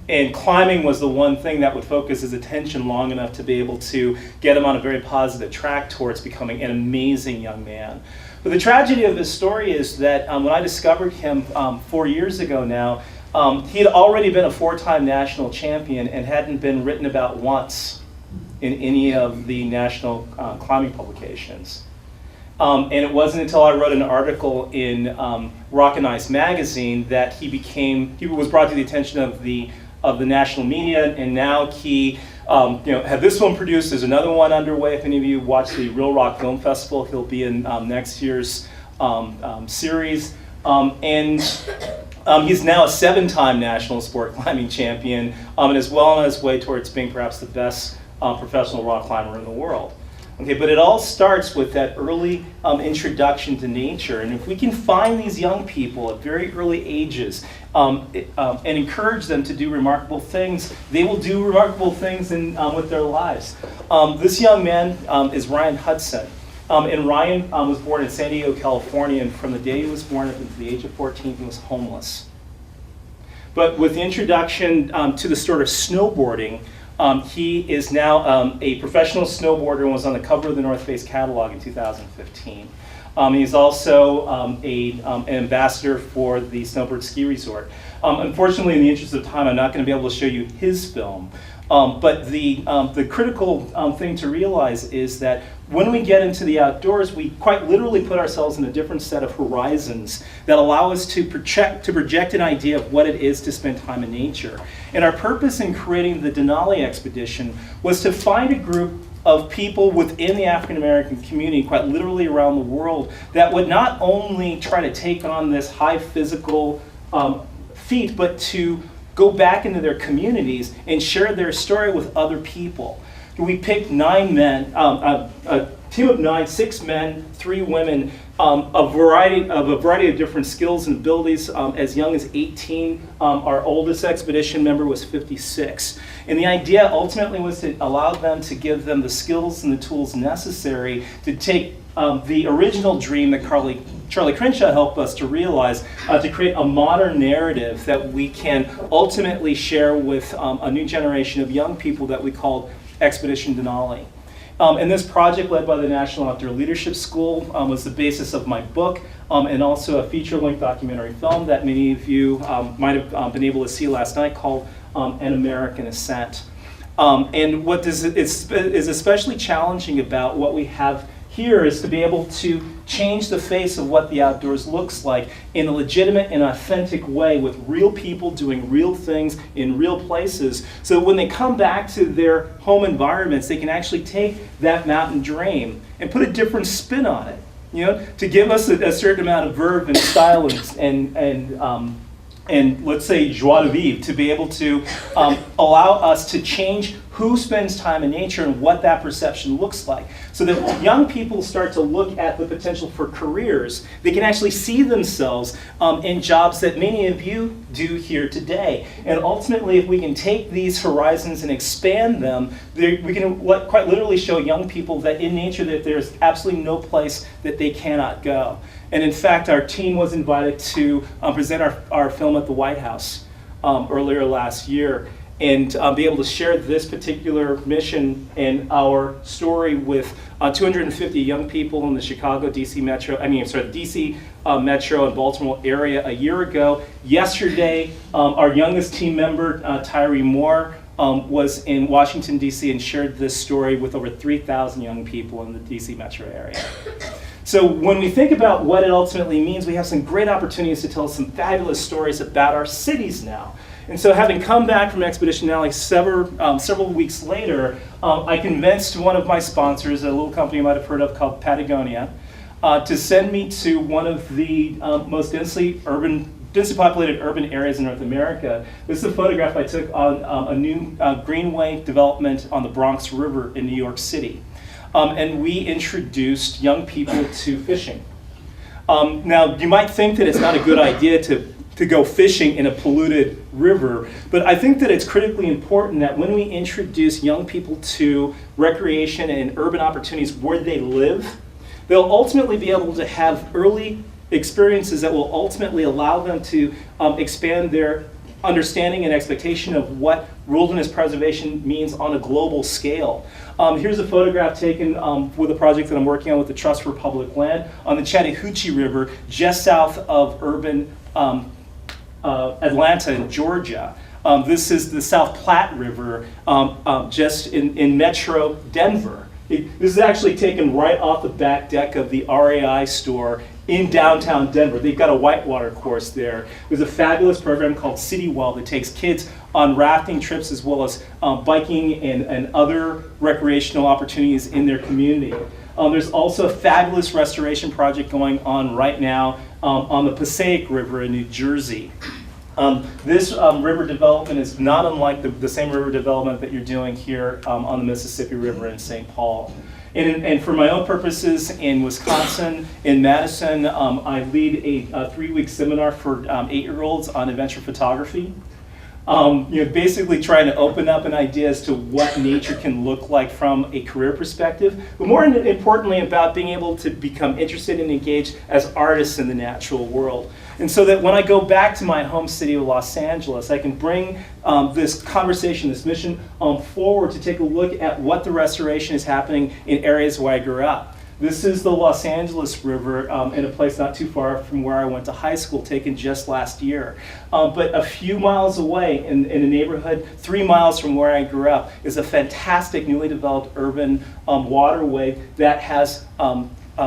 And climbing was the one thing that would focus his attention long enough to be able to get him on a very positive track towards becoming an amazing young man. But the tragedy of his story is that when I discovered him 4 years ago now, he had already been a 4-time national champion and hadn't been written about once in any of the national climbing publications. And it wasn't until I wrote an article in Rock and Ice magazine that he was brought to the attention of the national media, and now he had this one produced. There's another one underway. If any of you watch the Real Rock Film Festival, he'll be in next year's series. And he's now a 7-time national sport climbing champion and is well on his way towards being perhaps the best professional rock climber in the world. Okay, but it all starts with that early introduction to nature. And if we can find these young people at very early ages and encourage them to do remarkable things, they will do remarkable things with their lives. This young man is Ryan Hudson. And Ryan was born in San Diego, California, and from the day he was born up until the age of 14, he was homeless. But with the introduction to the sport of snowboarding, he is now a professional snowboarder and was on the cover of the North Face catalog in 2015. He's also an ambassador for the Snowbird Ski Resort. Unfortunately, in the interest of time, I'm not going to be able to show you his film. But the critical thing to realize is that when we get into the outdoors, we quite literally put ourselves in a different set of horizons that allow us to project an idea of what it is to spend time in nature. And our purpose in creating the Denali expedition was to find a group of people within the African American community, quite literally around the world, that would not only try to take on this high physical feat, but to go back into their communities and share their story with other people. We picked 9 men, a team of 9, 6 men, 3 women, a variety of different skills and abilities. As young as 18, our oldest expedition member was 56. And the idea ultimately was to allow them to give them the skills and the tools necessary to take the original dream that Charlie Crenshaw helped us to realize, to create a modern narrative that we can ultimately share with a new generation of young people that we called Expedition Denali. And this project, led by the National Outdoor Leadership School, was the basis of my book and also a feature-length documentary film that many of you might have been able to see last night called An American Ascent. And what is especially challenging about what we have here is to be able to change the face of what the outdoors looks like in a legitimate and authentic way with real people doing real things in real places, so that when they come back to their home environments, they can actually take that mountain dream and put a different spin on it, to give us a certain amount of verve and style and let's say joie de vivre, to be able to allow us to change who spends time in nature and what that perception looks like. So that when young people start to look at the potential for careers, they can actually see themselves in jobs that many of you do here today. And ultimately, if we can take these horizons and expand them, we can quite literally show young people that in nature that there's absolutely no place that they cannot go. And in fact, our team was invited to present our film at the White House earlier last year, and be able to share this particular mission and our story with 250 young people in the DC Metro and Baltimore area a year ago. Yesterday, our youngest team member, Tyree Moore, was in Washington, D.C. and shared this story with over 3,000 young people in the DC Metro area. So when we think about what it ultimately means, we have some great opportunities to tell some fabulous stories about our cities now. And so having come back from Expedition Denali several weeks later, I convinced one of my sponsors, a little company you might have heard of called Patagonia, to send me to one of the most densely urban densely populated urban areas in North America. This is a photograph I took on a new greenway development on the Bronx River in New York City. And we introduced young people to fishing. Now, you might think that it's not a good idea to go fishing in a polluted river, but I think that it's critically important that when we introduce young people to recreation and urban opportunities where they live, they'll ultimately be able to have early experiences that will ultimately allow them to expand their understanding and expectation of what wilderness preservation means on a global scale. Here's a photograph taken with a project that I'm working on with the Trust for Public Land on the Chattahoochee River, just south of urban Atlanta in Georgia. This is the South Platte River just in metro Denver. This is actually taken right off the back deck of the RAI store in downtown Denver. They've got a whitewater course there. There's a fabulous program called City Well that takes kids on rafting trips as well as biking and other recreational opportunities in their community. There's also a fabulous restoration project going on right now on the Passaic River in New Jersey. This river development is not unlike the same river development that you're doing here on the Mississippi River in St. Paul. And for my own purposes in Wisconsin, in Madison, I lead a 3-week seminar for 8-year-olds on adventure photography. Basically trying to open up an idea as to what nature can look like from a career perspective, but more importantly about being able to become interested and engaged as artists in the natural world. And so that when I go back to my home city of Los Angeles, I can bring this conversation, this mission forward to take a look at what the restoration is happening in areas where I grew up. This is the Los Angeles River in a place not too far from where I went to high school, taken just last year. But a few miles away in a neighborhood 3 miles from where I grew up is a fantastic newly developed urban waterway that has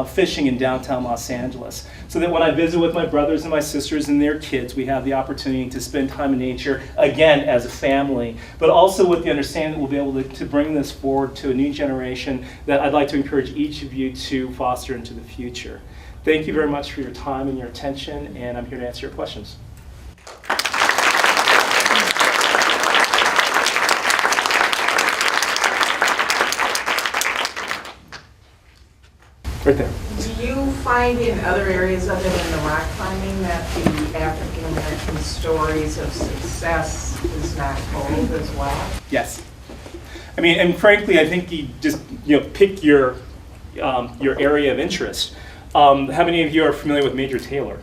fishing in downtown Los Angeles. So that when I visit with my brothers and my sisters and their kids, we have the opportunity to spend time in nature, again, as a family, but also with the understanding that we'll be able to bring this forward to a new generation that I'd like to encourage each of you to foster into the future. Thank you very much for your time and your attention, and I'm here to answer your questions. Right there. Do you find in other areas other than the rock climbing that the African American stories of success is not told as well? Yes. I mean, and frankly, I think you just pick your area of interest. How many of you are familiar with Major Taylor?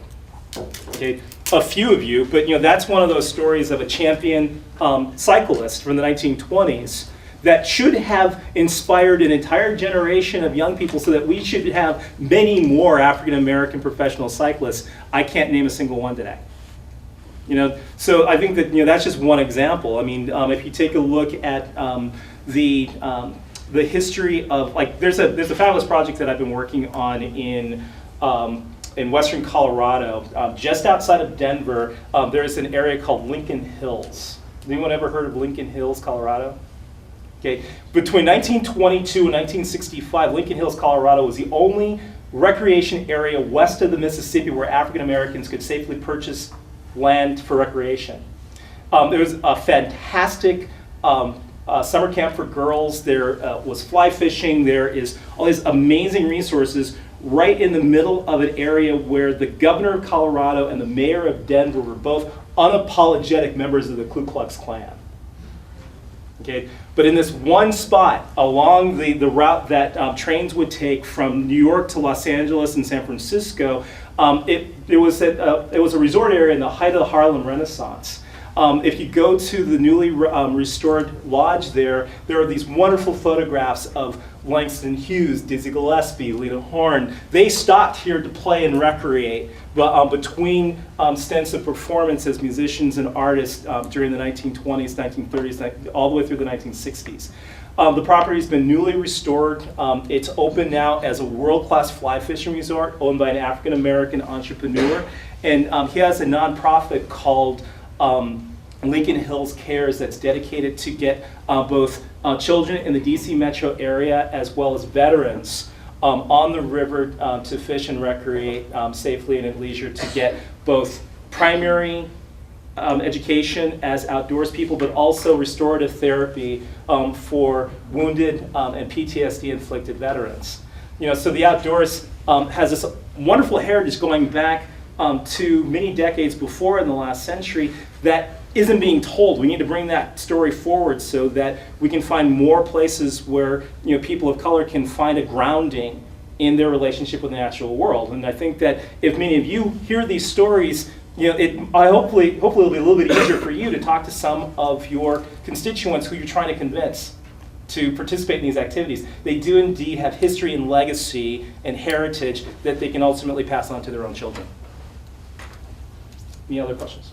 Okay, a few of you, but that's one of those stories of a champion cyclist from the 1920s. That should have inspired an entire generation of young people so that we should have many more African American professional cyclists. I can't name a single one today. So I think that that's just one example. I mean, if you take a look at the history of, like, there's a fabulous project that I've been working on in western Colorado, just outside of Denver. There's an area called Lincoln Hills. Has anyone ever heard of Lincoln Hills, Colorado? Okay. Between 1922 and 1965, Lincoln Hills, Colorado was the only recreation area west of the Mississippi where African Americans could safely purchase land for recreation. There was a fantastic summer camp for girls. There was fly fishing. There is all these amazing resources right in the middle of an area where the governor of Colorado and the mayor of Denver were both unapologetic members of the Ku Klux Klan. Okay, but in this one spot along the route that trains would take from New York to Los Angeles and San Francisco, it was a resort area in the height of the Harlem Renaissance. If you go to the newly restored lodge there are these wonderful photographs of Langston Hughes, Dizzy Gillespie, Lena Horne. They stopped here to play and recreate between stints of performance as musicians and artists during the 1920s, 1930s, all the way through the 1960s. The property's been newly restored. It's open now as a world-class fly fishing resort owned by an African-American entrepreneur. And he has a nonprofit called Lincoln Hills Cares that's dedicated to get both children in the DC metro area as well as veterans on the river to fish and recreate safely and at leisure, to get both primary education as outdoors people, but also restorative therapy for wounded and PTSD inflicted veterans. So the outdoors has this wonderful heritage going back to many decades before in the last century that isn't being told. We need to bring that story forward so that we can find more places where people of color can find a grounding in their relationship with the natural world. And I think that if many of you hear these stories, hopefully it'll be a little bit easier for you to talk to some of your constituents who you're trying to convince to participate in these activities. They do indeed have history and legacy and heritage that they can ultimately pass on to their own children. Any other questions?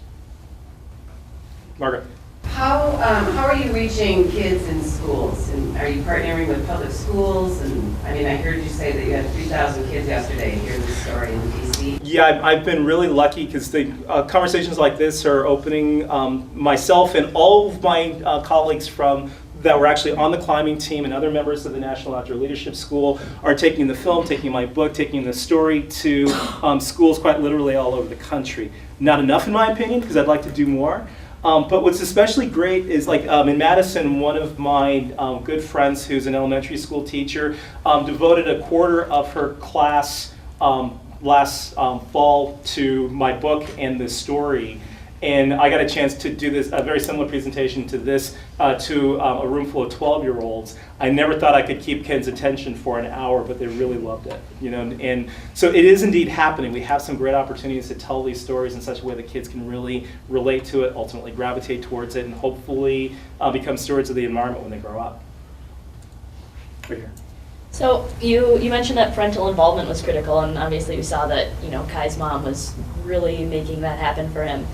Margaret. How are you reaching kids in schools? And are you partnering with public schools? And I mean, I heard you say that you had 3,000 kids yesterday hearing this story in DC. Yeah, I've been really lucky because the conversations like this are opening myself and all of my colleagues that were actually on the climbing team and other members of the National Outdoor Leadership School are taking the film, taking my book, taking the story to schools quite literally all over the country. Not enough in my opinion, because I'd like to do more. But what's especially great is in Madison, one of my good friends who's an elementary school teacher devoted a quarter of her class last fall to my book and this story. And I got a chance to do a very similar presentation to this to a room full of 12-year-olds. I never thought I could keep kids' attention for an hour, but they really loved it. And so it is indeed happening. We have some great opportunities to tell these stories in such a way that kids can really relate to it, ultimately gravitate towards it, and hopefully become stewards of the environment when they grow up. Right here. So you mentioned that parental involvement was critical, and obviously we saw that Kai's mom was really making that happen for him.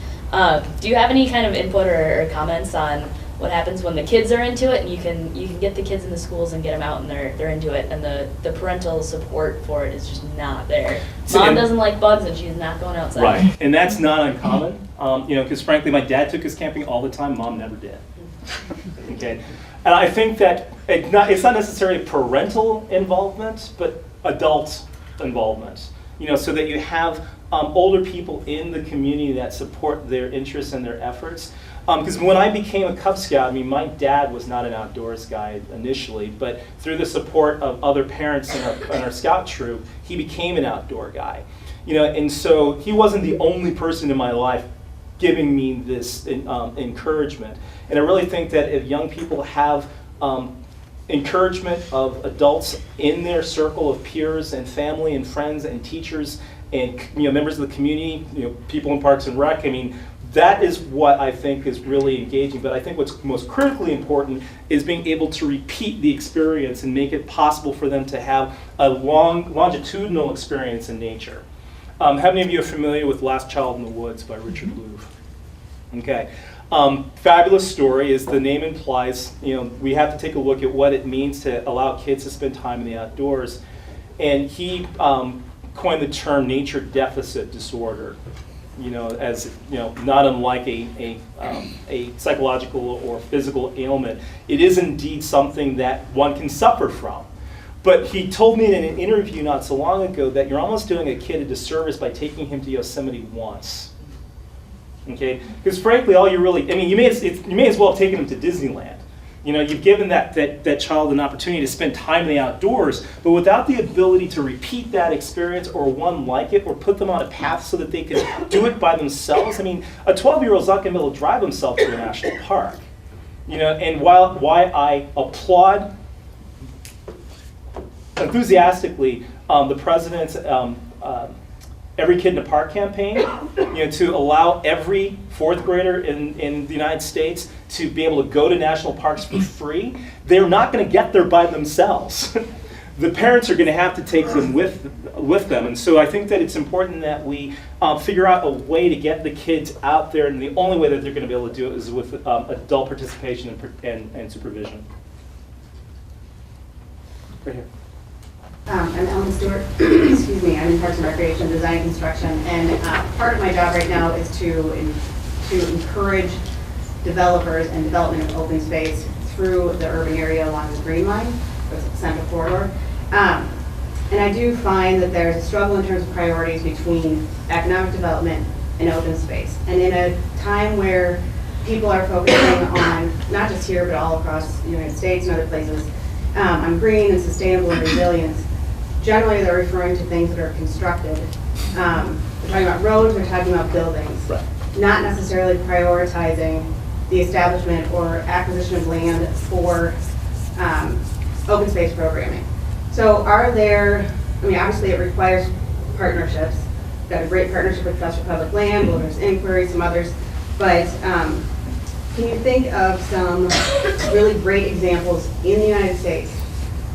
Do you have any kind of input or comments on what happens when the kids are into it, and you can get the kids in the schools and get them out and they're into it, and the parental support for it is just not there? Mom doesn't like bugs and she's not going outside. Right, and that's not uncommon, because frankly my dad took us camping all the time, Mom never did. Okay, and I think that it's not necessarily parental involvement, but adult involvement. So that you have older people in the community that support their interests and their efforts. Because when I became a Cub Scout, my dad was not an outdoors guy initially, but through the support of other parents in our scout troop, he became an outdoor guy. And so he wasn't the only person in my life giving me this encouragement. And I really think that if young people have encouragement of adults in their circle of peers and family and friends and teachers and members of the community, people in Parks and Rec, that is what I think is really engaging. But I think what's most critically important is being able to repeat the experience and make it possible for them to have a longitudinal experience in nature. How many of you are familiar with Last Child in the Woods by Richard Louv? Okay. Fabulous story, as the name implies. We have to take a look at what it means to allow kids to spend time in the outdoors. And he coined the term nature deficit disorder, as not unlike a psychological or physical ailment. It is indeed something that one can suffer from. But he told me in an interview not so long ago that you're almost doing a kid a disservice by taking him to Yosemite once. Okay, because frankly, all you really, you may as well have taken him to Disneyland. You've given that child an opportunity to spend time in the outdoors, but without the ability to repeat that experience or one like it, or put them on a path so that they can do it by themselves. A 12-year-old's not going to be able to drive himself to a national park. And why I applaud enthusiastically the president's Every Kid in a Park campaign, to allow every fourth grader in the United States to be able to go to national parks for free. They're not going to get there by themselves. The parents are going to have to take them with them. And so I think that it's important that we figure out a way to get the kids out there, and the only way that they're going to be able to do it is with adult participation and supervision. Right here. I'm Ellen Stewart. Excuse me. I'm in Parks and Recreation Design and Construction, and part of my job right now is to encourage developers and development of open space through the urban area along the Green Line, the Central Corridor. And I do find that there's a struggle in terms of priorities between economic development and open space. And in a time where people are focusing on, not just here, but all across the United States and other places, on green and sustainable and resilience, generally they're referring to things that are constructed. We're talking about roads, we're talking about buildings, not necessarily prioritizing the establishment or acquisition of land for open space programming. So are there, I mean, obviously it requires partnerships. We've got a great partnership with Trust for Public Land, Wilderness Inquiry, some others, but can you think of some really great examples in the United States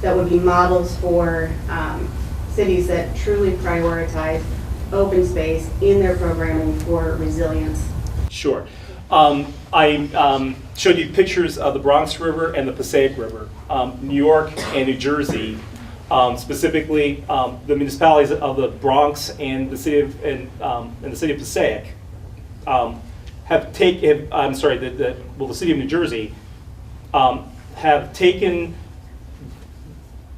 that would be models for cities that truly prioritize open space in their programming for resilience? Sure. I showed you pictures of the Bronx River and the Passaic River. New York and New Jersey, specifically the municipalities of the Bronx and the city of Passaic, have taken. I'm sorry, the city of New Jersey have taken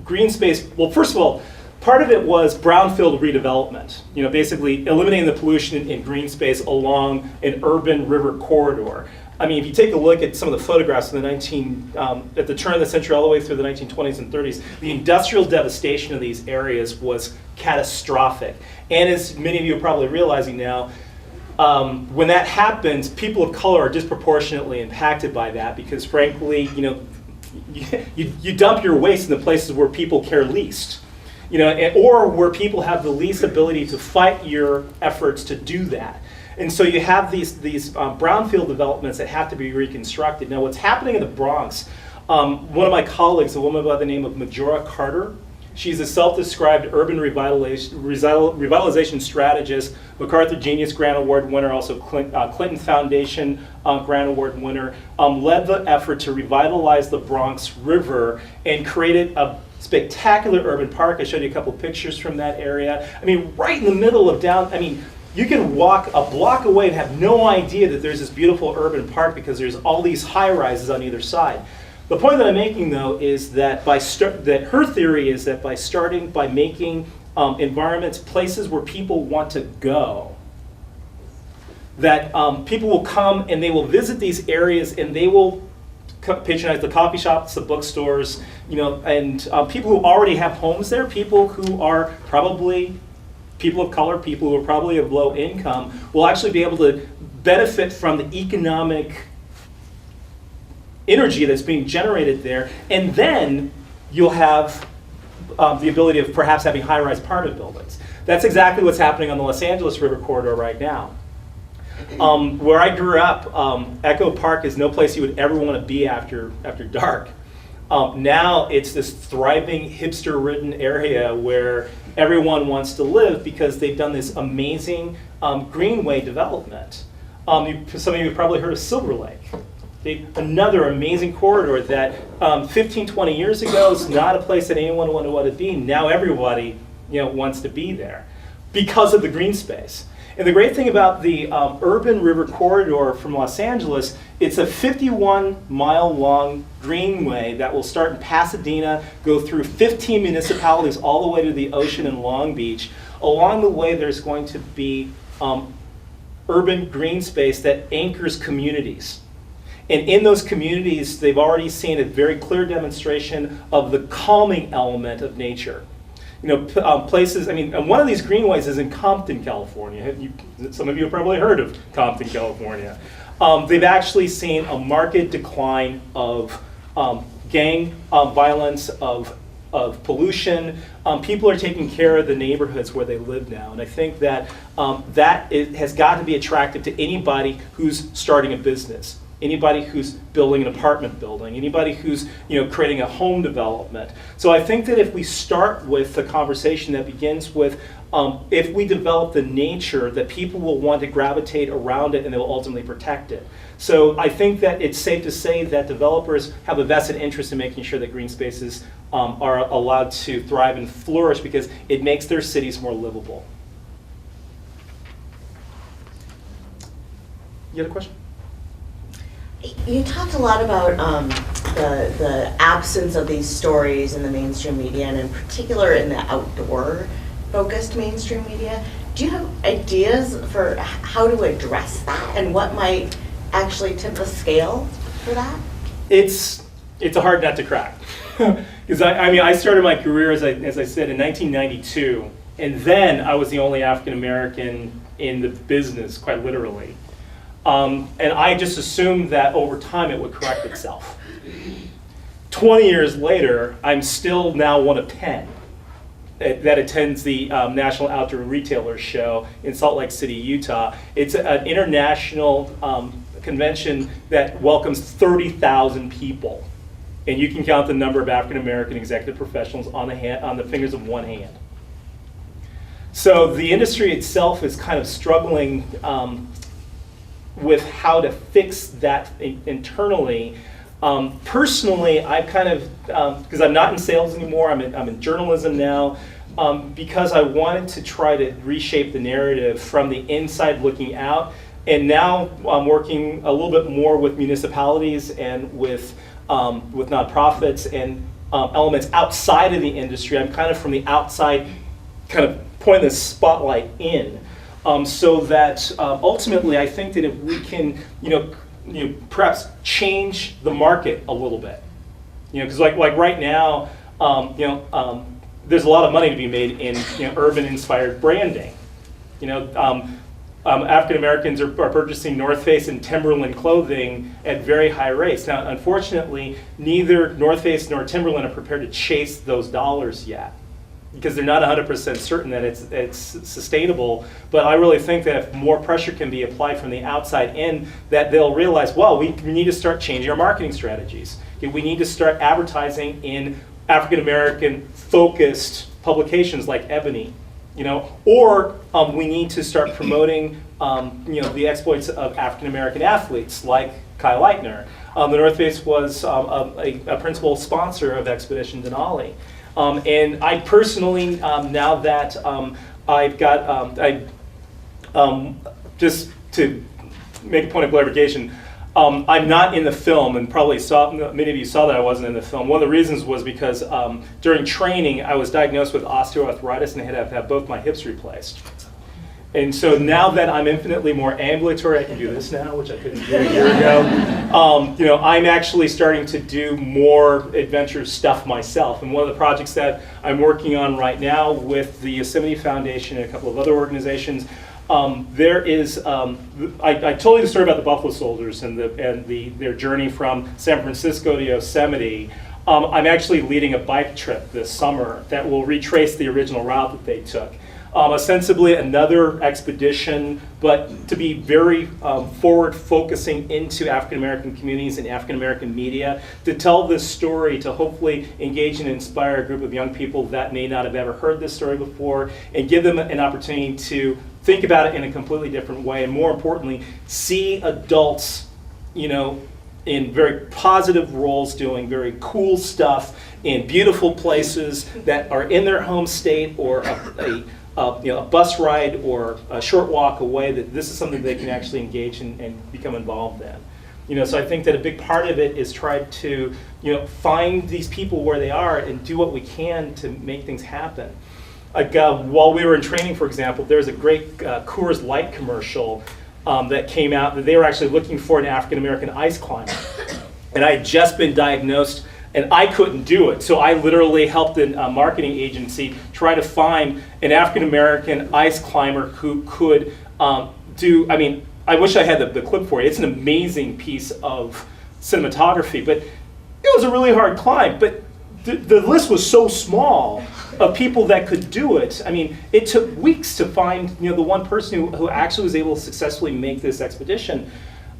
green space. Well, first of all, part of it was brownfield redevelopment. You know, basically eliminating the pollution in green space along an urban river corridor. I mean, if you take a look at some of the photographs in the at the turn of the century all the way through the 1920s and 30s, the industrial devastation of these areas was catastrophic. And as many of you are probably realizing now, when that happens, people of color are disproportionately impacted by that because, frankly, you know, you dump your waste in the places where people care least, you know, or where people have the least ability to fight your efforts to do that. And so you have these brownfield developments that have to be reconstructed. Now, what's happening in the Bronx? One of my colleagues, a woman by the name of Majora Carter, she's a self-described urban revitalization strategist, MacArthur Genius Grant Award winner, also Clinton Foundation Grant Award winner, led the effort to revitalize the Bronx River and created a spectacular urban park. I showed you a couple pictures from that area. I mean, right in the middle of you can walk a block away and have no idea that there's this beautiful urban park because there's all these high-rises on either side. The point that I'm making, though, is that that her theory is that by making environments places where people want to go, that people will come and they will visit these areas and they will patronize the coffee shops, the bookstores, you know, and people who already have homes there, people who are probably people of color, people who are probably of low income, will actually be able to benefit from the economic energy that's being generated there, and then you'll have the ability of perhaps having high-rise apartment buildings. That's exactly what's happening on the Los Angeles River Corridor right now. Where I grew up, Echo Park is no place you would ever want to be after dark. Now it's this thriving, hipster-ridden area where everyone wants to live because they've done this amazing greenway development. Some of you have probably heard of Silver Lake. Another amazing corridor that 15, 20 years ago is not a place that anyone would want to be. Now everybody, you know, wants to be there because of the green space. And the great thing about the urban river corridor from Los Angeles, it's a 51-mile-long greenway that will start in Pasadena, go through 15 municipalities all the way to the ocean in Long Beach. Along the way, there's going to be urban green space that anchors communities. And in those communities, they've already seen a very clear demonstration of the calming element of nature. You know, places, I mean, and one of these greenways is in Compton, California. Some of you have probably heard of Compton, California. They've actually seen a marked decline of gang violence, of pollution. People are taking care of the neighborhoods where they live now. And I think that has got to be attractive to anybody who's starting a business. Anybody who's building an apartment building, anybody who's, you know, creating a home development. So I think that if we start with a conversation that begins with, if we develop the nature, that people will want to gravitate around it and they will ultimately protect it. So I think that it's safe to say that developers have a vested interest in making sure that green spaces are allowed to thrive and flourish because it makes their cities more livable. You had a question? You talked a lot about the absence of these stories in the mainstream media, and in particular in the outdoor-focused mainstream media. Do you have ideas for how to address that and what might actually tip the scale for that? It's a hard nut to crack. Because I started my career, as I said, in 1992, and then I was the only African American in the business, quite literally. And I just assumed that over time it would correct itself. 20 years later, I'm still now one of 10 that attends the National Outdoor Retailers Show in Salt Lake City, Utah. It's an international convention that welcomes 30,000 people. And you can count the number of African American executive professionals on the fingers of one hand. So the industry itself is kind of struggling with how to fix that internally. Personally, I've kind of, because I'm not in sales anymore, I'm in journalism now, because I wanted to try to reshape the narrative from the inside looking out. And now I'm working a little bit more with municipalities and with nonprofits and elements outside of the industry. I'm kind of from the outside, kind of pointing the spotlight in, so that ultimately I think that if we can, perhaps change the market a little bit, because like right now, there's a lot of money to be made in urban-inspired branding. African Americans are purchasing North Face and Timberland clothing at very high rates. Now, unfortunately, neither North Face nor Timberland are prepared to chase those dollars yet, because they're not 100% certain that it's sustainable. But I really think that if more pressure can be applied from the outside in, that they'll realize, well, we need to start changing our marketing strategies. We need to start advertising in African American focused publications like Ebony. Or we need to start promoting, the exploits of African American athletes like Kyle Lightner. The North Face was a principal sponsor of Expedition Denali. And I personally, now that I've got, just to make a point of clarification, I'm not in the film, and probably many of you saw that I wasn't in the film. One of the reasons was because during training, I was diagnosed with osteoarthritis and had to have both my hips replaced. And so now that I'm infinitely more ambulatory, I can do this now, which I couldn't do a year ago. I'm actually starting to do more adventure stuff myself. And one of the projects that I'm working on right now with the Yosemite Foundation and a couple of other organizations, there is, I told you the story about the Buffalo Soldiers and their journey from San Francisco to Yosemite. I'm actually leading a bike trip this summer that will retrace the original route that they took. Ostensibly another expedition, but to be very forward-focusing into African-American communities and African-American media, to tell this story, to hopefully engage and inspire a group of young people that may not have ever heard this story before, and give them an opportunity to think about it in a completely different way, and more importantly, see adults, in very positive roles doing very cool stuff in beautiful places that are in their home state or a bus ride or a short walk away, that this is something they can actually engage in and become involved in. So I think that a big part of it is try to find these people where they are and do what we can to make things happen. Like while we were in training, for example, there's a great Coors Light commercial that came out that they were actually looking for an African American ice climber. And I had just been diagnosed and I couldn't do it. So I literally helped a marketing agency try to find an African American ice climber who could I wish I had the clip for you. It's an amazing piece of cinematography, but it was a really hard climb. But the list was so small of people that could do it. It took weeks to find the one person who actually was able to successfully make this expedition.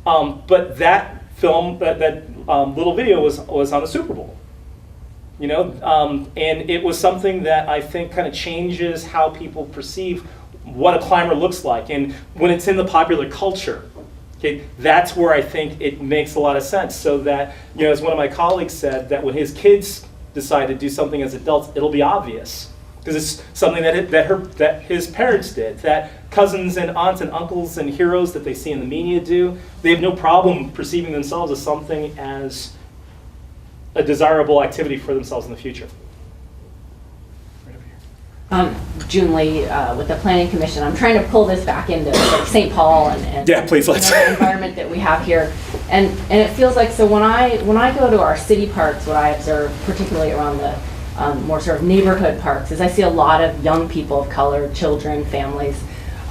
But that film, that little video was on the Super Bowl. And it was something that I think kind of changes how people perceive what a climber looks like. And when it's in the popular culture, okay, that's where I think it makes a lot of sense. So that, as one of my colleagues said, that when his kids decide to do something as adults, it'll be obvious. Because it's something that his parents did, that cousins and aunts and uncles and heroes that they see in the media do. They have no problem perceiving themselves as something as a desirable activity for themselves in the future. Right over here. June Lee with the Planning Commission. I'm trying to pull this back into like St. Paul and Yeah, please, let's. the environment that we have here. And it feels like, so when I go to our city parks, what I observe, particularly around the more sort of neighborhood parks, is I see a lot of young people of color, children, families.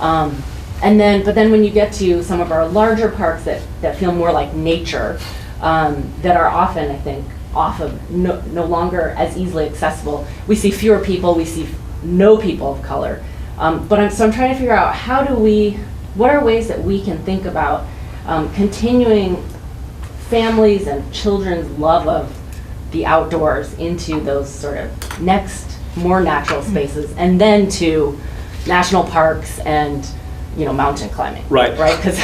But then when you get to some of our larger parks that feel more like nature, that are often, I think, off of no longer as easily accessible, we see fewer people, we see no people of color. So I'm trying to figure out what are ways that we can think about continuing families and children's love of the outdoors into those sort of next more natural spaces, and then to national parks and mountain climbing. Right. Because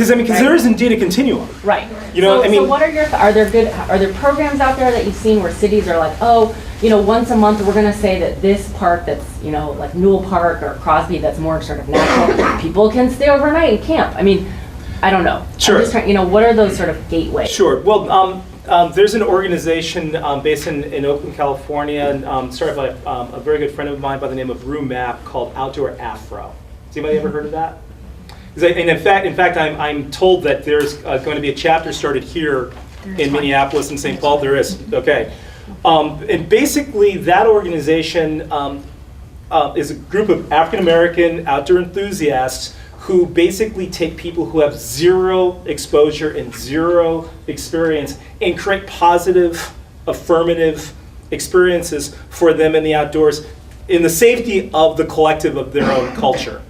there is indeed a continuum. Right. So what are are there programs out there that you've seen where cities are like, once a month we're going to say that this park that's like Newell Park or Crosby, that's more sort of natural, people can stay overnight and camp. I mean, I don't know. Sure. I'm just trying, what are those sort of gateways? Sure. Well, there's an organization based in Oakland, California, and started by a very good friend of mine by the name of Rue Mapp, called Outdoor Afro. Has anybody ever heard of that? And in fact, I'm told that there's going to be a chapter started here in Minneapolis and St. Paul. There is. Okay. And basically, that organization is a group of African American outdoor enthusiasts who basically take people who have zero exposure and zero experience and create positive, affirmative experiences for them in the outdoors in the safety of the collective of their own culture.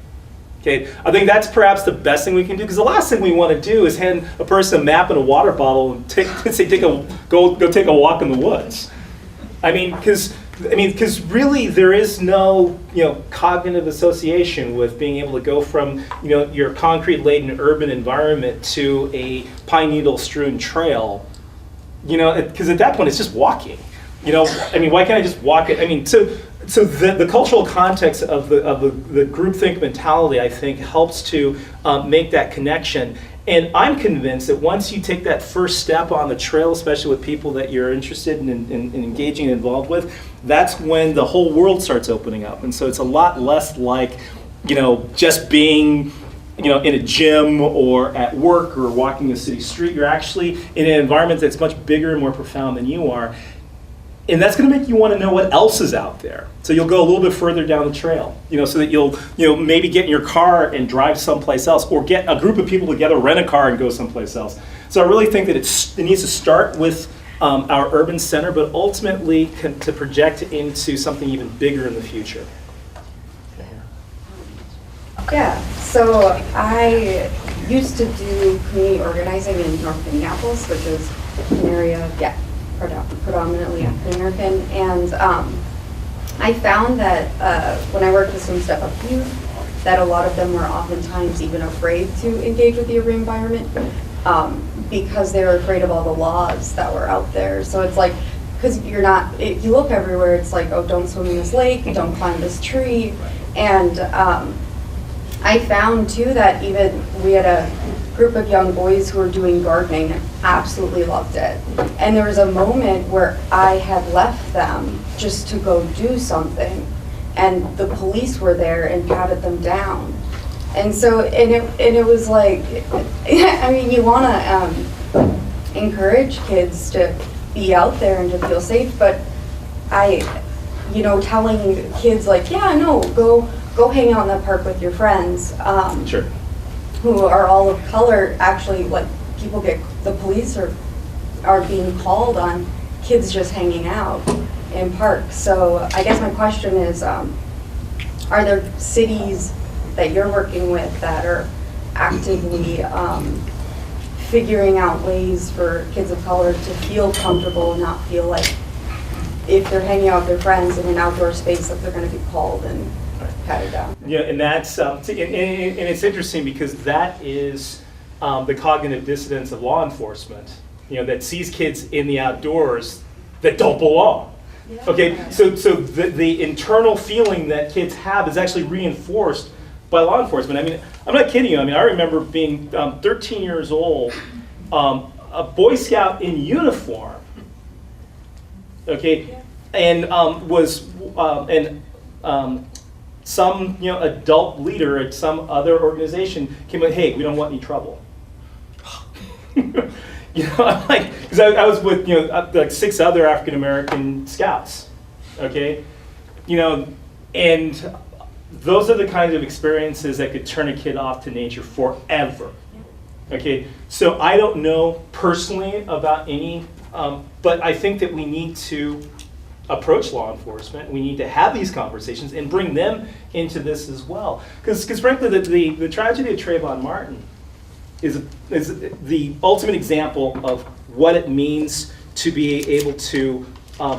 Okay, I think that's perhaps the best thing we can do, because the last thing we want to do is hand a person a map and a water bottle and go take a walk in the woods. Because really there is no cognitive association with being able to go from your concrete-laden urban environment to a pine needle strewn trail. Because at that point it's just walking. Why can't I just walk it? So the cultural context of the groupthink mentality, I think, helps to make that connection. And I'm convinced that once you take that first step on the trail, especially with people that you're interested in engaging and involved with, that's when the whole world starts opening up. And so it's a lot less like, just being, in a gym or at work or walking a city street. You're actually in an environment that's much bigger and more profound than you are. And that's going to make you want to know what else is out there. So you'll go a little bit further down the trail, so that you'll, maybe get in your car and drive someplace else, or get a group of people together, rent a car and go someplace else. So I really think that it needs to start with our urban center, but ultimately to project into something even bigger in the future. Yeah, so I used to do community organizing in North Minneapolis, which is an area, predominantly African American, and I found that when I worked with some Step Up youth, that a lot of them were oftentimes even afraid to engage with the urban environment because they were afraid of all the laws that were out there. So it's like, because if you look everywhere, it's like, oh, don't swim in this lake, don't climb this tree, and I found too that even we had a group of young boys who were doing gardening and absolutely loved it. And there was a moment where I had left them just to go do something, and the police were there and patted them down. And so, and it was like, you want to encourage kids to be out there and to feel safe, but telling kids like, yeah, no, go hang out in the park with your friends. Sure. Who are all of color, actually, like, the police are being called on kids just hanging out in parks. So I guess my question is, are there cities that you're working with that are actively figuring out ways for kids of color to feel comfortable and not feel like if they're hanging out with their friends in an outdoor space that they're going to be called and patted down? Yeah, and that's and it's interesting because that is the cognitive dissonance of law enforcement. That sees kids in the outdoors that don't belong. Yeah. Okay, so the internal feeling that kids have is actually reinforced by law enforcement. I'm not kidding you. I remember being 13 years old, a Boy Scout in uniform. Okay, and some adult leader at some other organization came like, hey, we don't want any trouble. I'm like, because I was with like 6 other African American scouts, okay, and those are the kinds of experiences that could turn a kid off to nature forever. Okay, so I don't know personally about any, but I think that we need to approach law enforcement. We need to have these conversations and bring them into this as well. Because frankly, the tragedy of Trayvon Martin is the ultimate example of what it means to be able to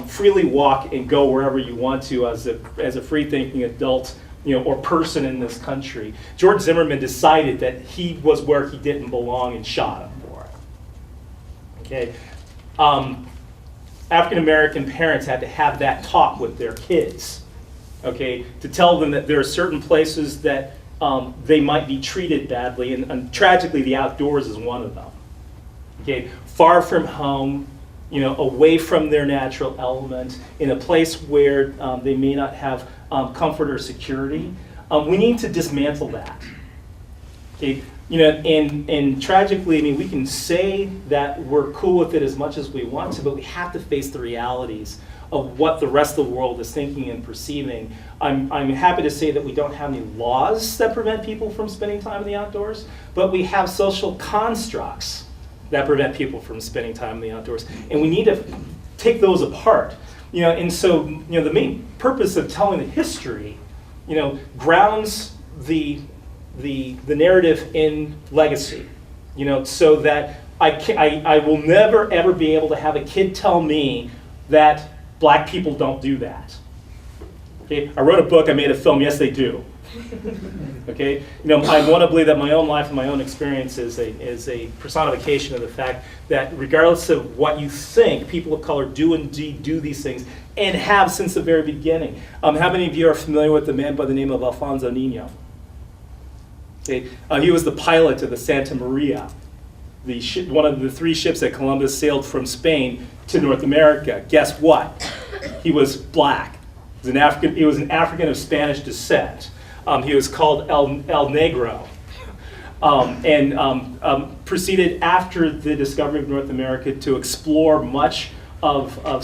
freely walk and go wherever you want to as a free-thinking adult, or person in this country. George Zimmerman decided that he was where he didn't belong and shot him for it. Okay, African American parents had to have that talk with their kids. Okay, to tell them that there are certain places that they might be treated badly, and tragically, the outdoors is one of them. Okay, far from home, away from their natural element, in a place where they may not have comfort or security. We need to dismantle that. Okay, and tragically, I mean, we can say that we're cool with it as much as we want to, but we have to face the realities of what the rest of the world is thinking and perceiving. I'm happy to say that we don't have any laws that prevent people from spending time in the outdoors, but we have social constructs that prevent people from spending time in the outdoors, and we need to take those apart. And so, the main purpose of telling the history, grounds the narrative in legacy, so that I will never ever be able to have a kid tell me that black people don't do that. Okay, I wrote a book, I made a film, yes they do. Okay, I want to believe that my own life and my own experience is a personification of the fact that regardless of what you think, people of color do indeed do these things and have since the very beginning. How many of you are familiar with the man by the name of Alfonso Niño? Okay, he was the pilot of the Santa Maria, one of the 3 ships that Columbus sailed from Spain to North America. Guess what? He was black. He was an African of Spanish descent. He was called El Negro, and proceeded after the discovery of North America to explore much of the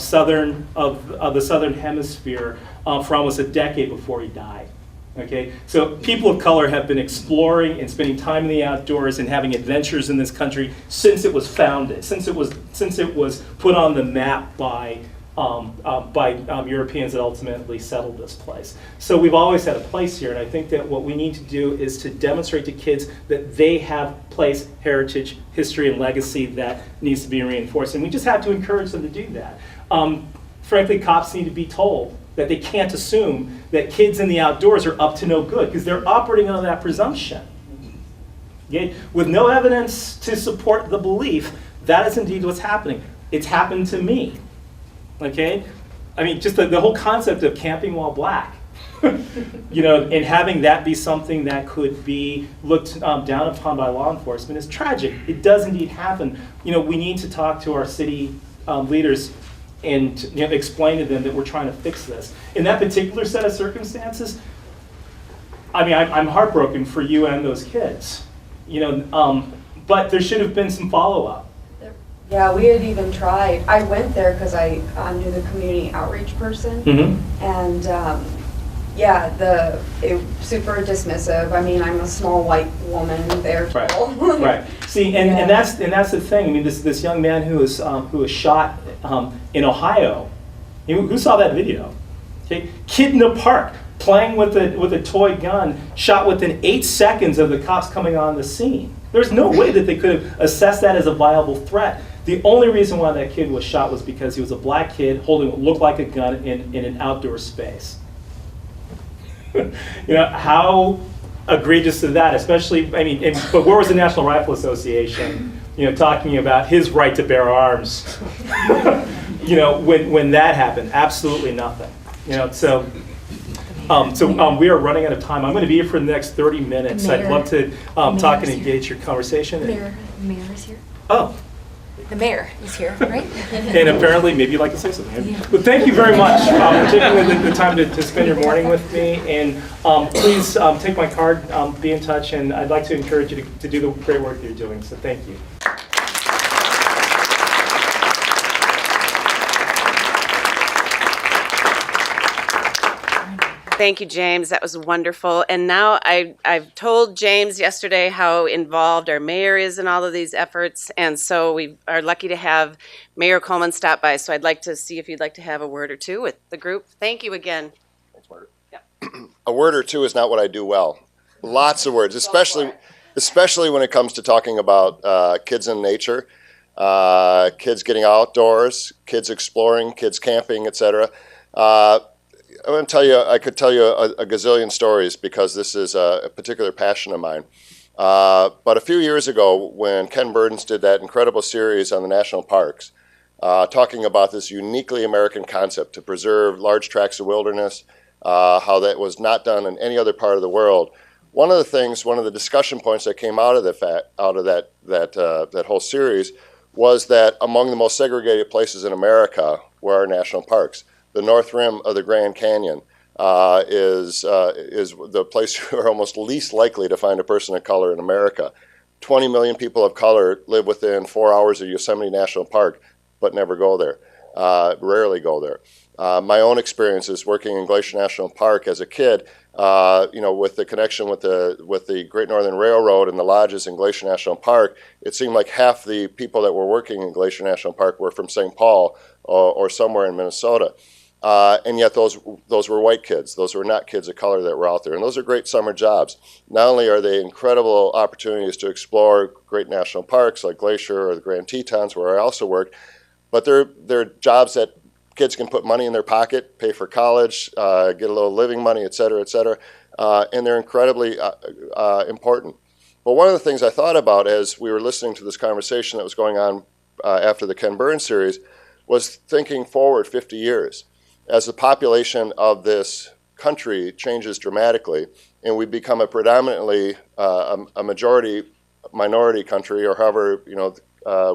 southern hemisphere for almost a decade before he died. Okay, so people of color have been exploring and spending time in the outdoors and having adventures in this country since it was founded, since it was put on the map by Europeans that ultimately settled this place. So we've always had a place here, and I think that what we need to do is to demonstrate to kids that they have place, heritage, history, and legacy that needs to be reinforced, and we just have to encourage them to do that. Frankly, cops need to be told that they can't assume that kids in the outdoors are up to no good, because they're operating on that presumption. Okay? With no evidence to support the belief, that is indeed what's happening. It's happened to me. Okay, I mean, just the whole concept of camping while black, and having that be something that could be looked down upon by law enforcement is tragic. It does indeed happen. We need to talk to our city leaders and explain to them that we're trying to fix this. In that particular set of circumstances, I mean, I'm heartbroken for you and those kids. But there should have been some follow-up. Yeah, we had even tried. I went there because I knew the community outreach person, and it super dismissive. I mean, I'm a small white woman there. Right. Right. See, and that's the thing. I mean, this young man who was shot in Ohio. Who saw that video? Okay, kid in the park playing with a toy gun, shot within 8 seconds of the cops coming on the scene. There's no way that they could have assessed that as a viable threat. The only reason why that kid was shot was because he was a black kid holding what looked like a gun in an outdoor space. How egregious is that? Especially, but where was the National Rifle Association, talking about his right to bear arms? When that happened, absolutely nothing. So we are running out of time. I'm going to be here for the next 30 minutes. I'd love to talk and engage your conversation. Mayor is here. Oh. The mayor is here, right? And apparently, maybe you'd like to say something. But thank you very much for taking the time to spend your morning with me. And please take my card, be in touch, and I'd like to encourage you to do the great work you're doing. So thank you. Thank you, James. That was wonderful. And now I've told James yesterday how involved our mayor is in all of these efforts. And so we are lucky to have Mayor Coleman stop by. So I'd like to see if you'd like to have a word or two with the group. Thank you again. Thanks, Margaret. A word or two is not what I do well. Lots of words, especially when it comes to talking about kids in nature, kids getting outdoors, kids exploring, kids camping, etc. I want to tell you, I could tell you a gazillion stories because this is a particular passion of mine. But a few years ago, when Ken Burns did that incredible series on the national parks, talking about this uniquely American concept to preserve large tracts of wilderness, how that was not done in any other part of the world. One of the discussion points that came out of that whole series was that among the most segregated places in America were our national parks. The north rim of the Grand Canyon is the place you are almost least likely to find a person of color in America. 20 million people of color live within 4 hours of Yosemite National Park, but never go there, rarely go there. My own experiences working in Glacier National Park as a kid, with the connection with the Great Northern Railroad and the lodges in Glacier National Park, it seemed like half the people that were working in Glacier National Park were from St. Paul or somewhere in Minnesota. And yet those were white kids. Those were not kids of color that were out there. And those are great summer jobs. Not only are they incredible opportunities to explore great national parks like Glacier or the Grand Tetons, where I also worked, but they're jobs that kids can put money in their pocket, pay for college, get a little living money, et cetera, and they're incredibly important. But one of the things I thought about as we were listening to this conversation that was going on after the Ken Burns series was thinking forward 50 years. As the population of this country changes dramatically and we become a predominantly a majority minority country, or however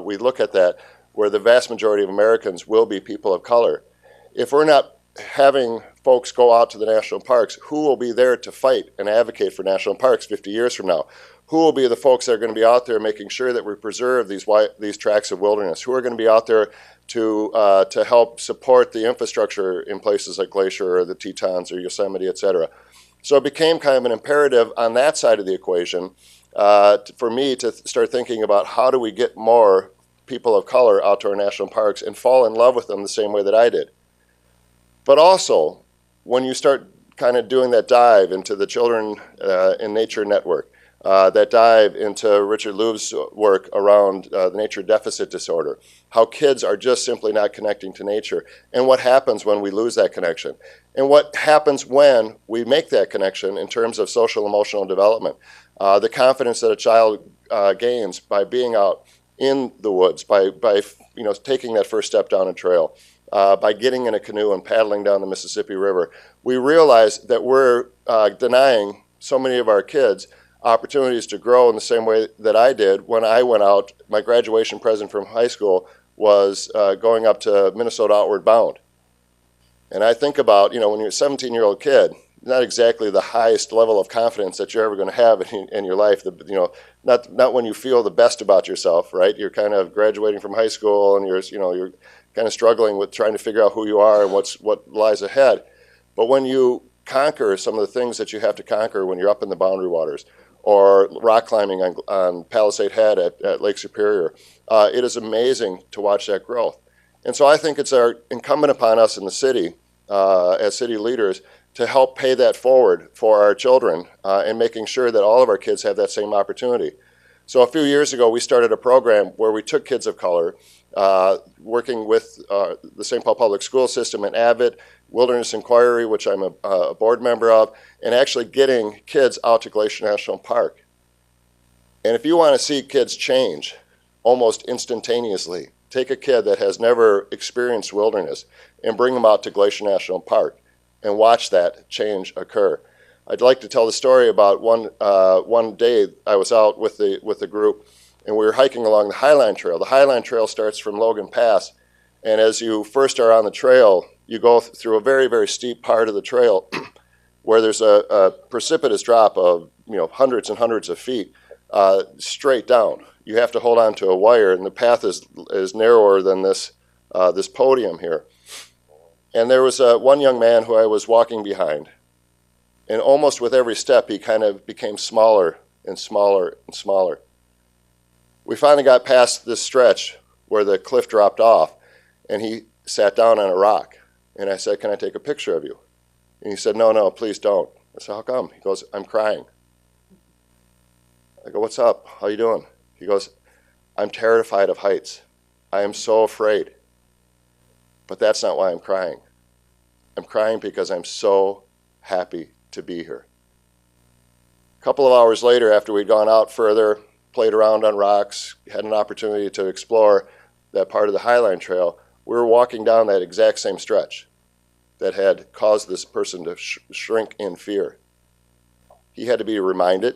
we look at that, where the vast majority of Americans will be people of color, if we're not having folks go out to the national parks, who will be there to fight and advocate for national parks 50 years from now? Who will be the folks that are going to be out there making sure that we preserve these tracts of wilderness? Who are going to be out there to help support the infrastructure in places like Glacier or the Tetons or Yosemite, et cetera? So it became kind of an imperative on that side of the equation for me to start thinking about how do we get more people of color out to our national parks and fall in love with them the same way that I did. But also, when you start kind of doing that dive into the Children in Nature Network, that dive into Richard Louv's work around the nature deficit disorder, how kids are just simply not connecting to nature, and what happens when we lose that connection, and what happens when we make that connection in terms of social emotional development, the confidence that a child gains by being out in the woods, by taking that first step down a trail, by getting in a canoe and paddling down the Mississippi River. We realize that we're denying so many of our kids opportunities to grow in the same way that I did when I went out. My graduation present from high school was going up to Minnesota Outward Bound. And I think about, when you're a 17-year-old kid, not exactly the highest level of confidence that you're ever going to have in your life. Not when you feel the best about yourself, right? You're kind of graduating from high school and you're kind of struggling with trying to figure out who you are and what lies ahead. But when you conquer some of the things that you have to conquer when you're up in the Boundary Waters, or rock climbing on Palisade Head at Lake Superior, it is amazing to watch that growth. And so I think it's incumbent upon us in the city, as city leaders, to help pay that forward for our children and making sure that all of our kids have that same opportunity. So a few years ago, we started a program where we took kids of color, working with the St. Paul Public School System and AVID, Wilderness Inquiry, which I'm a board member of, and actually getting kids out to Glacier National Park. And if you want to see kids change almost instantaneously, take a kid that has never experienced wilderness and bring them out to Glacier National Park and watch that change occur. I'd like to tell the story about one day I was out with the group and we were hiking along the Highline Trail. The Highline Trail starts from Logan Pass, and as you first are on the trail, you go through a very, very steep part of the trail where there's a precipitous drop of hundreds and hundreds of feet straight down. You have to hold on to a wire, and the path is narrower than this podium here. And there was one young man who I was walking behind, and almost with every step he kind of became smaller and smaller and smaller. We finally got past this stretch where the cliff dropped off, and he sat down on a rock. And I said, "Can I take a picture of you?" And he said, "No, please don't." I said, "How come?" He goes, "I'm crying." I go, "What's up? How you doing?" He goes, "I'm terrified of heights. I am so afraid. But that's not why I'm crying. I'm crying because I'm so happy to be here." A couple of hours later, after we'd gone out further, played around on rocks, had an opportunity to explore that part of the Highline Trail, we were walking down that exact same stretch that had caused this person to shrink in fear. He had to be reminded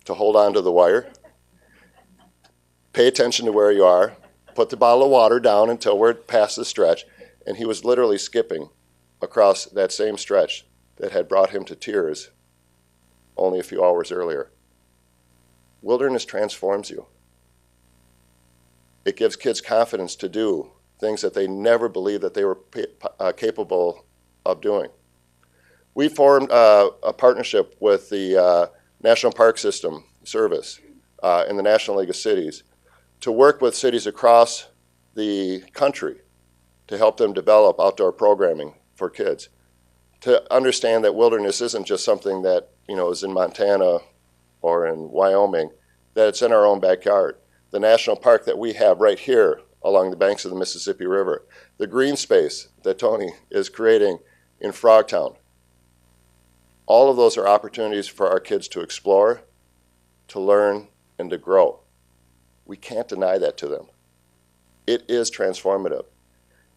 to hold on to the wire, pay attention to where you are, put the bottle of water down until we're past the stretch, and he was literally skipping across that same stretch that had brought him to tears only a few hours earlier. Wilderness transforms you. It gives kids confidence to do things that they never believed that they were capable of doing. We formed a partnership with the National Park System Service and the National League of Cities to work with cities across the country to help them develop outdoor programming for kids, to understand that wilderness isn't just something that is in Montana or in Wyoming, that it's in our own backyard. The national park that we have right here along the banks of the Mississippi River, the green space that Tony is creating in Frogtown. All of those are opportunities for our kids to explore, to learn, and to grow. We can't deny that to them. It is transformative.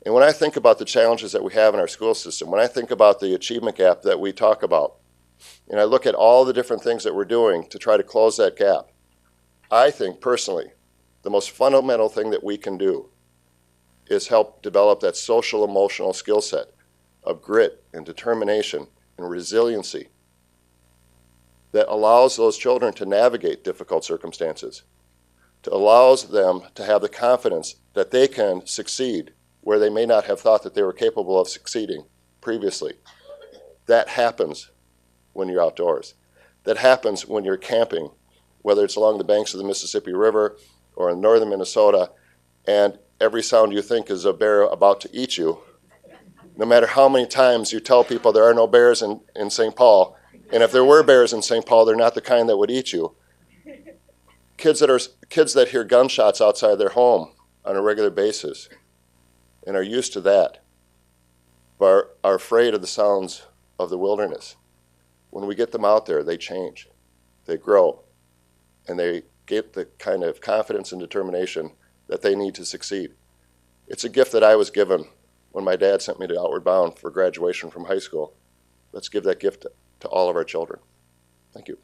And when I think about the challenges that we have in our school system, when I think about the achievement gap that we talk about, and I look at all the different things that we're doing to try to close that gap, I think personally, the most fundamental thing that we can do is help develop that social emotional skill set of grit and determination and resiliency that allows those children to navigate difficult circumstances, to allows them to have the confidence that they can succeed where they may not have thought that they were capable of succeeding previously. That happens when you're outdoors. That happens when you're camping, whether it's along the banks of the Mississippi River or in northern Minnesota, and every sound you think is a bear about to eat you. No matter how many times you tell people there are no bears in St. Paul, and if there were bears in St. Paul, they're not the kind that would eat you. Kids that hear gunshots outside their home on a regular basis and are used to that, but are afraid of the sounds of the wilderness. When we get them out there, they change, they grow, and they get the kind of confidence and determination that they need to succeed. It's a gift that I was given when my dad sent me to Outward Bound for graduation from high school. Let's give that gift to all of our children. Thank you.